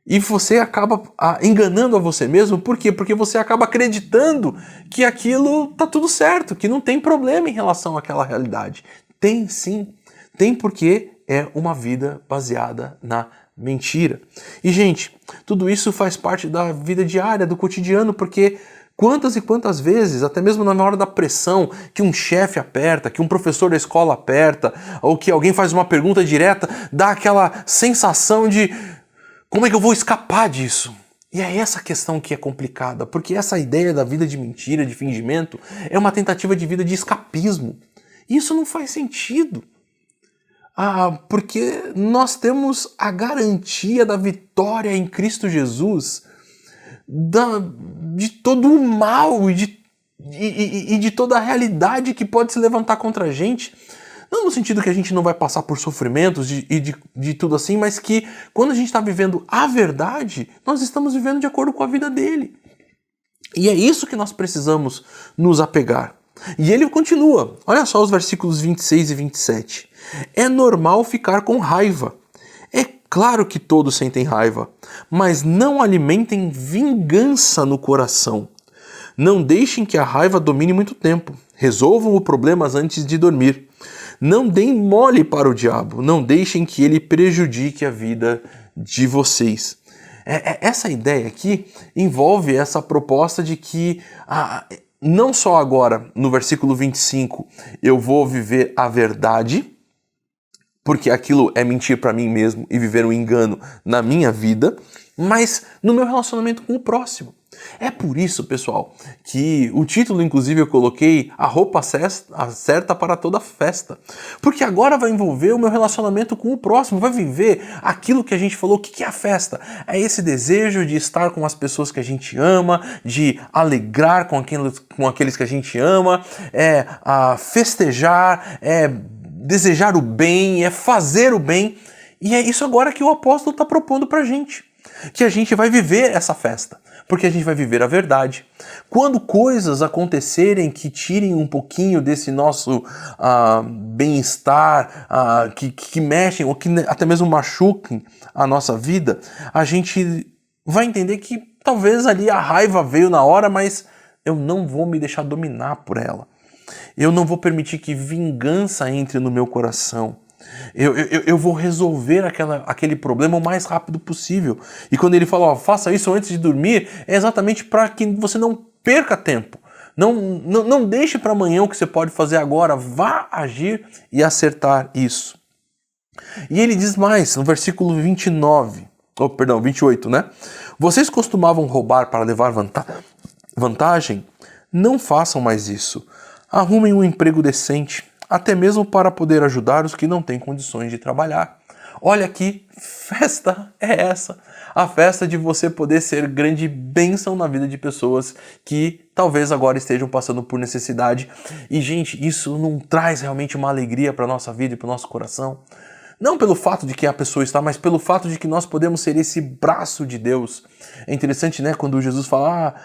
E você acaba enganando a você mesmo. Por quê? Porque você acaba acreditando que aquilo tá tudo certo, que não tem problema em relação àquela realidade. Tem sim. Tem, porque é uma vida baseada na mentira. E, gente, tudo isso faz parte da vida diária, do cotidiano, porque quantas e quantas vezes, até mesmo na hora da pressão, que um chefe aperta, que um professor da escola aperta, ou que alguém faz uma pergunta direta, dá aquela sensação de: como é que eu vou escapar disso? E é essa questão que é complicada, porque essa ideia da vida de mentira, de fingimento, é uma tentativa de vida de escapismo. E isso não faz sentido. Porque nós temos a garantia da vitória em Cristo Jesus, de todo o mal e de toda a realidade que pode se levantar contra a gente. Não no sentido que a gente não vai passar por sofrimentos e de tudo assim, mas que quando a gente está vivendo a verdade, nós estamos vivendo de acordo com a vida dele. E é isso que nós precisamos nos apegar. E ele continua, olha só os versículos 26 e 27. É normal ficar com raiva. É claro que todos sentem raiva, mas não alimentem vingança no coração. Não deixem que a raiva domine muito tempo. Resolvam o problema antes de dormir. Não deem mole para o diabo. Não deixem que ele prejudique a vida de vocês. Essa ideia aqui envolve essa proposta de que não só agora, no versículo 25, eu vou viver a verdade, porque aquilo é mentir para mim mesmo e viver um engano na minha vida, mas no meu relacionamento com o próximo. É por isso, pessoal, que o título, inclusive, eu coloquei a roupa certa para toda festa. Porque agora vai envolver o meu relacionamento com o próximo, vai viver aquilo que a gente falou. O que é a festa? É esse desejo de estar com as pessoas que a gente ama, de alegrar com aqueles que a gente ama, festejar, desejar o bem, fazer o bem. E é isso agora que o apóstolo está propondo para a gente. Que a gente vai viver essa festa. Porque a gente vai viver a verdade. Quando coisas acontecerem que tirem um pouquinho desse nosso bem-estar, que mexem ou que até mesmo machuquem a nossa vida, a gente vai entender que talvez ali a raiva veio na hora, mas eu não vou me deixar dominar por ela. Eu não vou permitir que vingança entre no meu coração. Eu vou resolver aquele problema o mais rápido possível. E quando ele fala, faça isso antes de dormir, é exatamente para que você não perca tempo. Não deixe para amanhã o que você pode fazer agora. Vá agir e acertar isso. E ele diz mais, no versículo 28, né? Vocês costumavam roubar para levar vantagem? Não façam mais isso. Arrumem um emprego decente, até mesmo para poder ajudar os que não têm condições de trabalhar. Olha que festa é essa? A festa de você poder ser grande bênção na vida de pessoas que talvez agora estejam passando por necessidade. E, gente, isso não traz realmente uma alegria para a nossa vida e para o nosso coração? Não pelo fato de que a pessoa está, mas pelo fato de que nós podemos ser esse braço de Deus. É interessante, né, quando Jesus fala,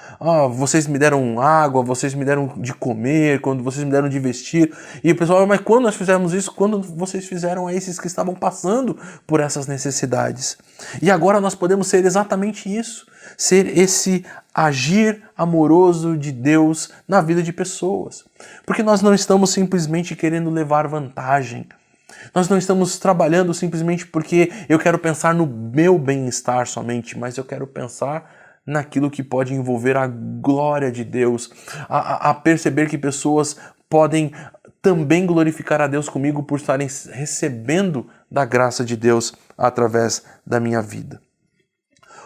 vocês me deram água, vocês me deram de comer, quando vocês me deram de vestir. E o pessoal, mas quando nós fizemos isso? Quando vocês fizeram a esses que estavam passando por essas necessidades. E agora nós podemos ser exatamente isso. Ser esse agir amoroso de Deus na vida de pessoas. Porque nós não estamos simplesmente querendo levar vantagem. Nós não estamos trabalhando simplesmente porque eu quero pensar no meu bem-estar somente, mas eu quero pensar naquilo que pode envolver a glória de Deus, a perceber que pessoas podem também glorificar a Deus comigo por estarem recebendo da graça de Deus através da minha vida.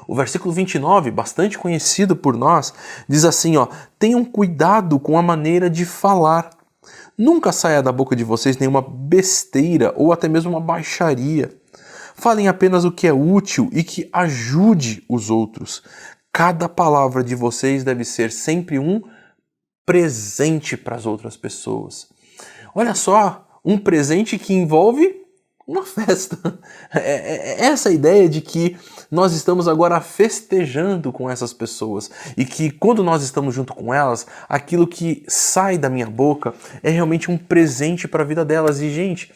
O versículo 29, bastante conhecido por nós, diz assim, tenham cuidado com a maneira de falar. Nunca saia da boca de vocês nenhuma besteira ou até mesmo uma baixaria. Falem apenas o que é útil e que ajude os outros. Cada palavra de vocês deve ser sempre um presente para as outras pessoas. Olha só, um presente que envolve uma festa. Essa ideia de que nós estamos agora festejando com essas pessoas e que quando nós estamos junto com elas, aquilo que sai da minha boca é realmente um presente para a vida delas. E, gente,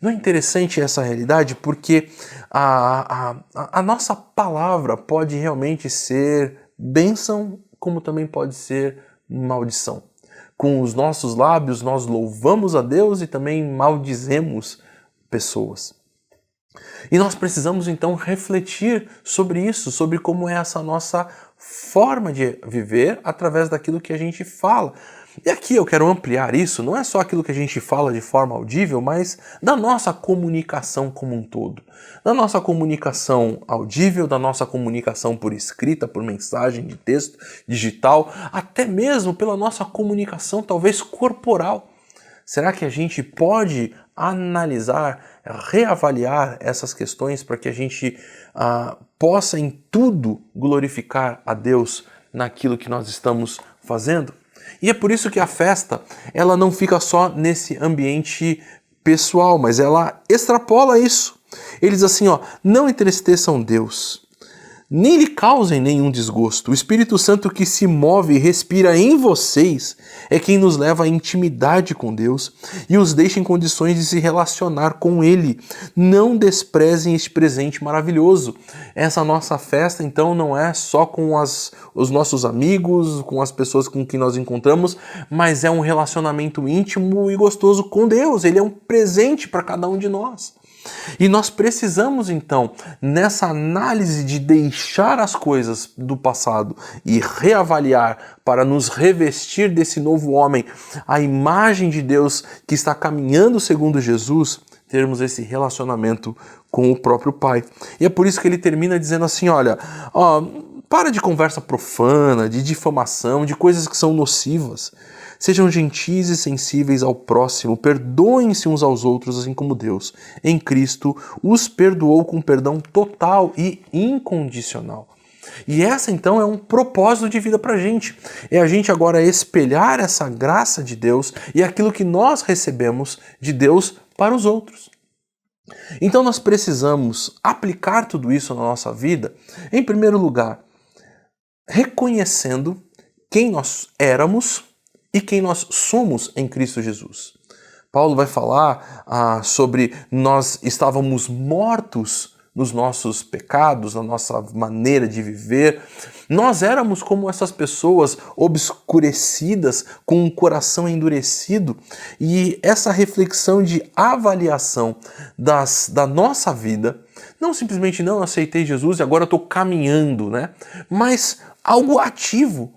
não é interessante essa realidade? Porque a nossa palavra pode realmente ser bênção, como também pode ser maldição. Com os nossos lábios nós louvamos a Deus e também maldizemos pessoas. E nós precisamos então refletir sobre isso, sobre como é essa nossa forma de viver através daquilo que a gente fala. E aqui eu quero ampliar isso, não é só aquilo que a gente fala de forma audível, mas da nossa comunicação como um todo. Da nossa comunicação audível, da nossa comunicação por escrita, por mensagem de texto, digital, até mesmo pela nossa comunicação talvez corporal. Será que a gente pode analisar, reavaliar essas questões para que a gente possa em tudo glorificar a Deus naquilo que nós estamos fazendo? E é por isso que a festa, ela não fica só nesse ambiente pessoal, mas ela extrapola isso. Ele diz assim, não entristeçam Deus, nem lhe causem nenhum desgosto. O Espírito Santo que se move e respira em vocês é quem nos leva à intimidade com Deus e os deixa em condições de se relacionar com Ele. Não desprezem este presente maravilhoso. Essa nossa festa, então, não é só com os nossos amigos, com as pessoas com quem nós encontramos, mas é um relacionamento íntimo e gostoso com Deus. Ele é um presente para cada um de nós. E nós precisamos, então, nessa análise de deixar as coisas do passado e reavaliar para nos revestir desse novo homem, a imagem de Deus que está caminhando segundo Jesus, termos esse relacionamento com o próprio Pai. E é por isso que ele termina dizendo assim, olha, para de conversa profana, de difamação, de coisas que são nocivas. Sejam gentis e sensíveis ao próximo, perdoem-se uns aos outros, assim como Deus, em Cristo, os perdoou com perdão total e incondicional. E essa, então, é um propósito de vida para a gente. É a gente agora espelhar essa graça de Deus e aquilo que nós recebemos de Deus para os outros. Então nós precisamos aplicar tudo isso na nossa vida, em primeiro lugar, reconhecendo quem nós éramos e quem nós somos em Cristo Jesus. Paulo vai falar sobre nós estávamos mortos nos nossos pecados, na nossa maneira de viver. Nós éramos como essas pessoas obscurecidas, com um coração endurecido. E essa reflexão de avaliação da nossa vida, não simplesmente não aceitei Jesus e agora estou caminhando, né? Mas algo ativo,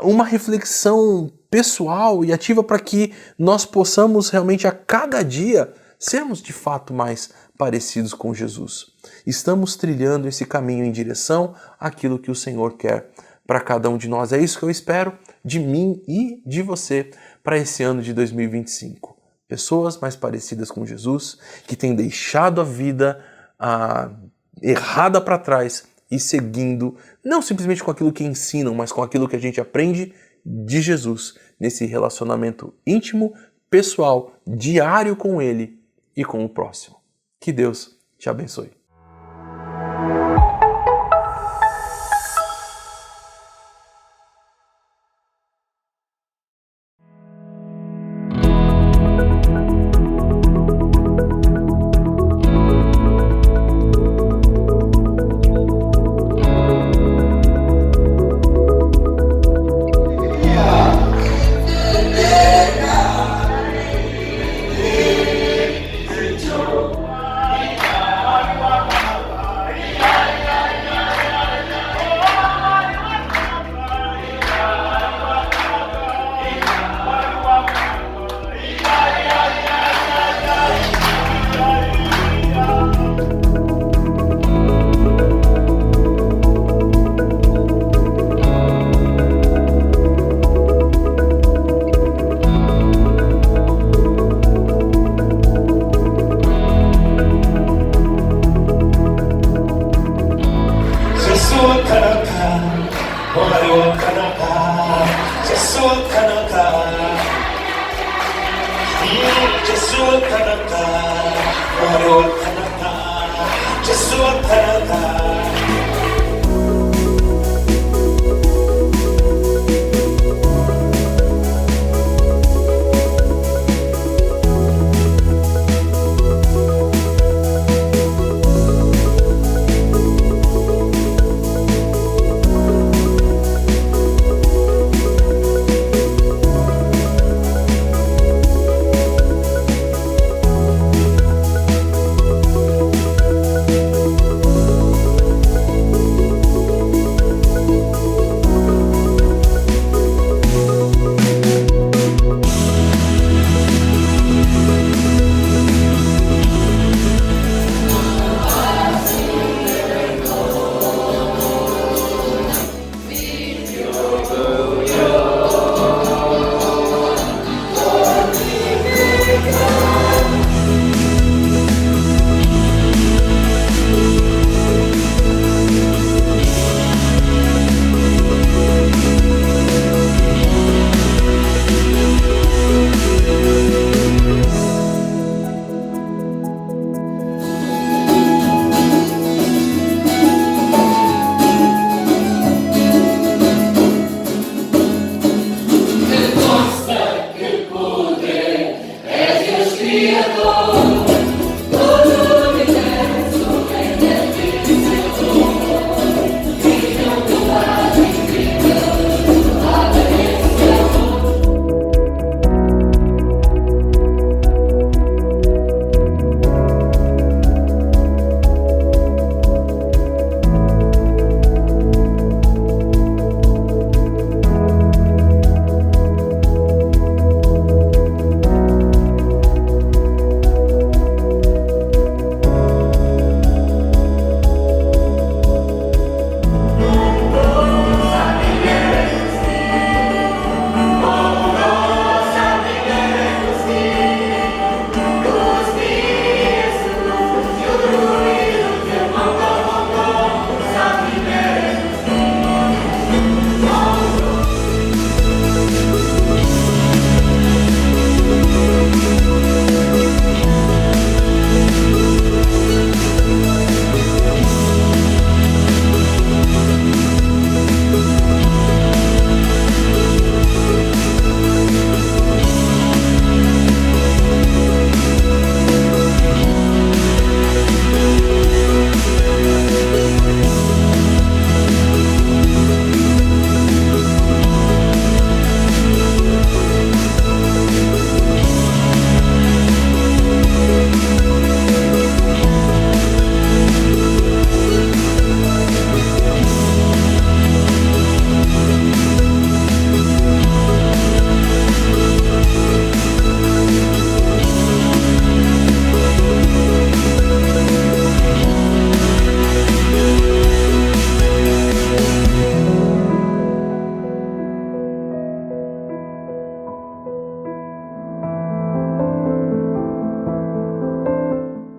uma reflexão pessoal e ativa para que nós possamos realmente a cada dia sermos de fato mais parecidos com Jesus. Estamos trilhando esse caminho em direção àquilo que o Senhor quer para cada um de nós. É isso que eu espero de mim e de você para esse ano de 2025. Pessoas mais parecidas com Jesus, que têm deixado a vida errada para trás e seguindo, não simplesmente com aquilo que ensinam, mas com aquilo que a gente aprende de Jesus, nesse relacionamento íntimo, pessoal, diário com Ele e com o próximo. Que Deus te abençoe.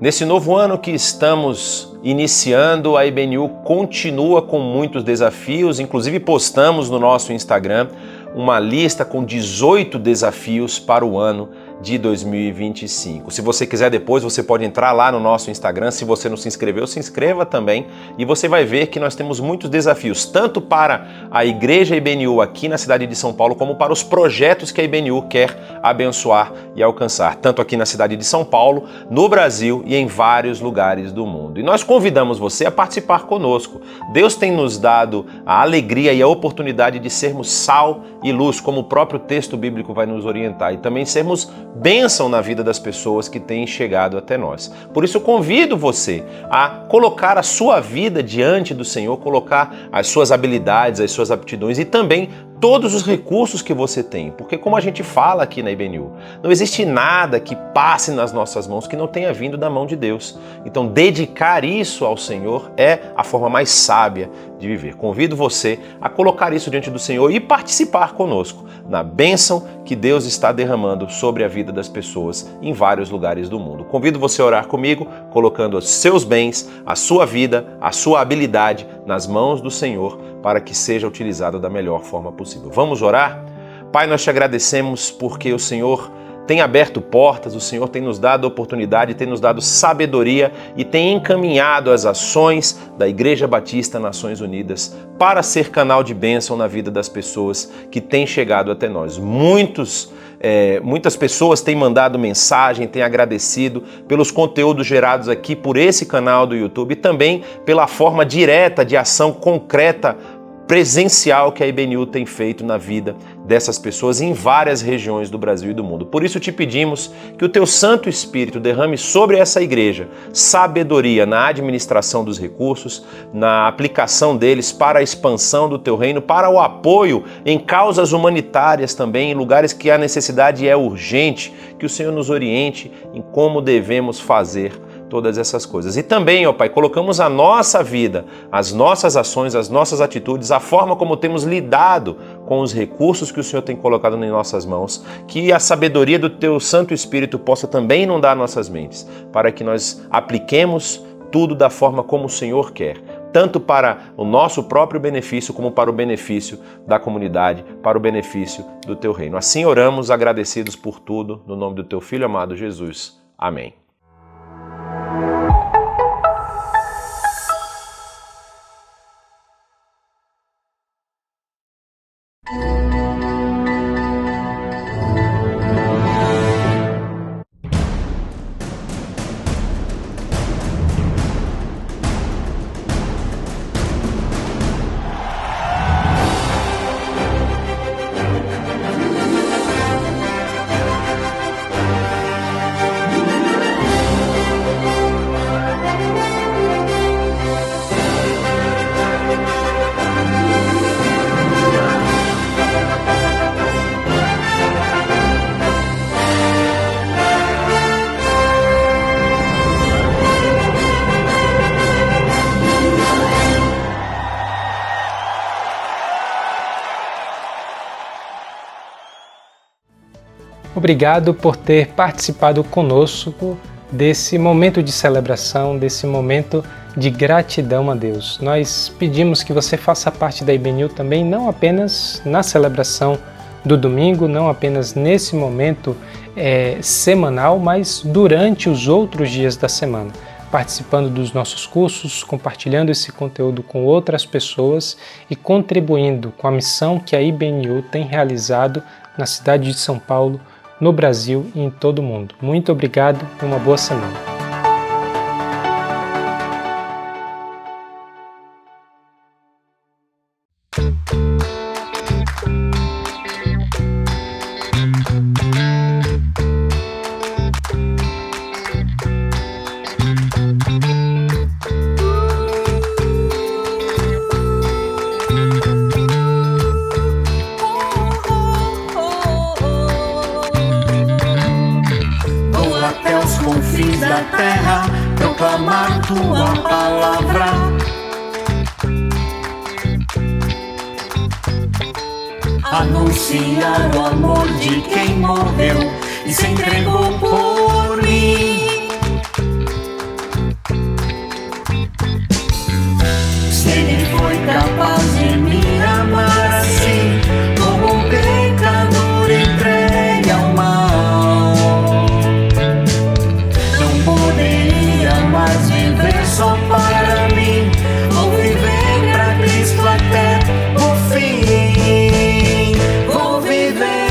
Nesse novo ano que estamos iniciando, a IBNU continua com muitos desafios, inclusive postamos no nosso Instagram uma lista com 18 desafios para o ano de 2025. Se você quiser depois, você pode entrar lá no nosso Instagram. Se você não se inscreveu, se inscreva também e você vai ver que nós temos muitos desafios, tanto para a Igreja IBNU aqui na cidade de São Paulo, como para os projetos que a IBNU quer abençoar e alcançar, tanto aqui na cidade de São Paulo, no Brasil e em vários lugares do mundo. E nós convidamos você a participar conosco. Deus tem nos dado a alegria e a oportunidade de sermos sal e luz, como o próprio texto bíblico vai nos orientar, e também sermos bênção na vida das pessoas que têm chegado até nós. Por isso eu convido você a colocar a sua vida diante do Senhor, colocar as suas habilidades, as suas aptidões e também todos os recursos que você tem, porque como a gente fala aqui na IBNU, não existe nada que passe nas nossas mãos que não tenha vindo da mão de Deus. Então dedicar isso ao Senhor é a forma mais sábia de viver. Convido você a colocar isso diante do Senhor e participar conosco na bênção que Deus está derramando sobre a vida das pessoas em vários lugares do mundo. Convido você a orar comigo, colocando os seus bens, a sua vida, a sua habilidade nas mãos do Senhor para que seja utilizada da melhor forma possível. Vamos orar? Pai, nós te agradecemos porque o Senhor tem aberto portas, o Senhor tem nos dado oportunidade, tem nos dado sabedoria e tem encaminhado as ações da Igreja Batista Nações Unidas para ser canal de bênção na vida das pessoas que têm chegado até nós. Muitas pessoas têm mandado mensagem, têm agradecido pelos conteúdos gerados aqui por esse canal do YouTube e também pela forma direta de ação concreta presencial que a IBNU tem feito na vida dessas pessoas em várias regiões do Brasil e do mundo. Por isso te pedimos que o teu Santo Espírito derrame sobre essa igreja sabedoria na administração dos recursos, na aplicação deles para a expansão do teu reino, para o apoio em causas humanitárias também, em lugares que a necessidade é urgente, que o Senhor nos oriente em como devemos fazer todas essas coisas. E também, ó Pai, colocamos a nossa vida, as nossas ações, as nossas atitudes, a forma como temos lidado com os recursos que o Senhor tem colocado em nossas mãos, que a sabedoria do Teu Santo Espírito possa também inundar nossas mentes, para que nós apliquemos tudo da forma como o Senhor quer, tanto para o nosso próprio benefício, como para o benefício da comunidade, para o benefício do Teu reino. Assim oramos, agradecidos por tudo, no nome do Teu Filho amado Jesus. Amém. Obrigado por ter participado conosco desse momento de celebração, desse momento de gratidão a Deus. Nós pedimos que você faça parte da IBNU também, não apenas na celebração do domingo, não apenas nesse momento semanal, mas durante os outros dias da semana, participando dos nossos cursos, compartilhando esse conteúdo com outras pessoas e contribuindo com a missão que a IBNU tem realizado na cidade de São Paulo, no Brasil e em todo o mundo. Muito obrigado e uma boa semana. Confins da terra, proclamar tua palavra. Anunciar o amor de quem morreu e se entregou por mim. Se ele foi capaz de me amar assim, como um pecador entregue ao mal, mas viver só para mim, vou viver pra Cristo até o fim. Vou viver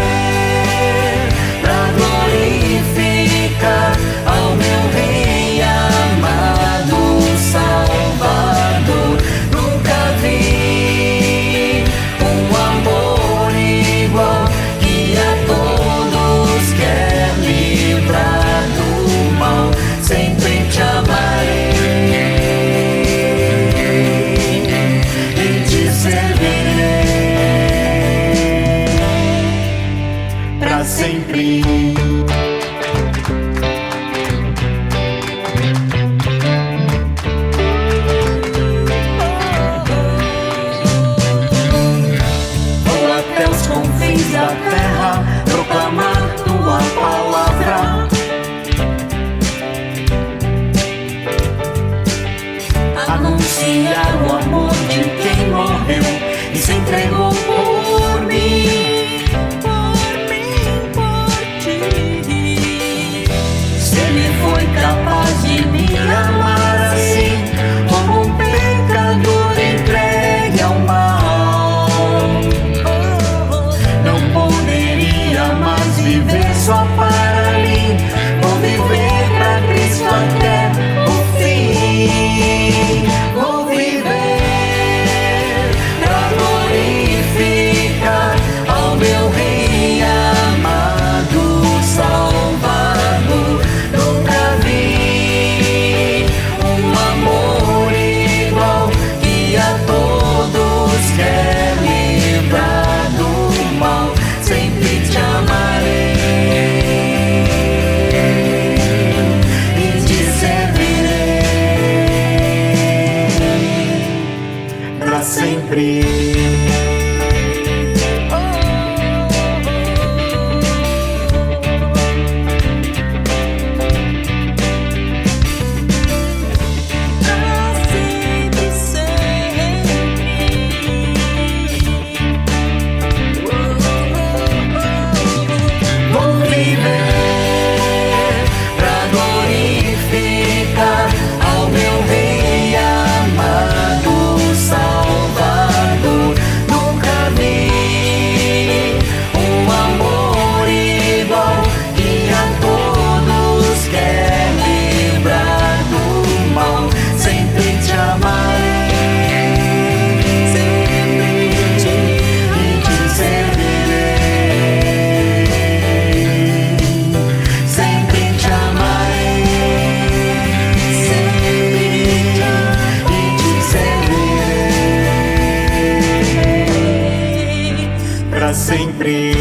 pra glorificar ao meu Rei amado, Salvador. Nunca vi um amor igual, que a todos quer livrar do mal. Sempre te amarei e te servirei pra sempre. Vou até os confins da terra, proclamar tua palavra. Anunciar o amor de quem morreu e se entregou por mim, por ti. Se ele foi capaz de me amar assim, como um pecador entregue ao mal, não poderia mais viver só para mim. Vou viver pra Cristo até o fim. Vou viver pra glorificar ao meu Rei amado, Salvador. Nunca vi um amor igual, que a todos quer livrar do mal. Sempre te amarei e te servirei pra sempre. Vou viver pra glorificar ao meu Rei amado, Salvador. Nunca vi um amor igual, que a todos quer livrar do mal. Sempre te amarei e te servirei. Sempre te amarei e te servirei pra sempre.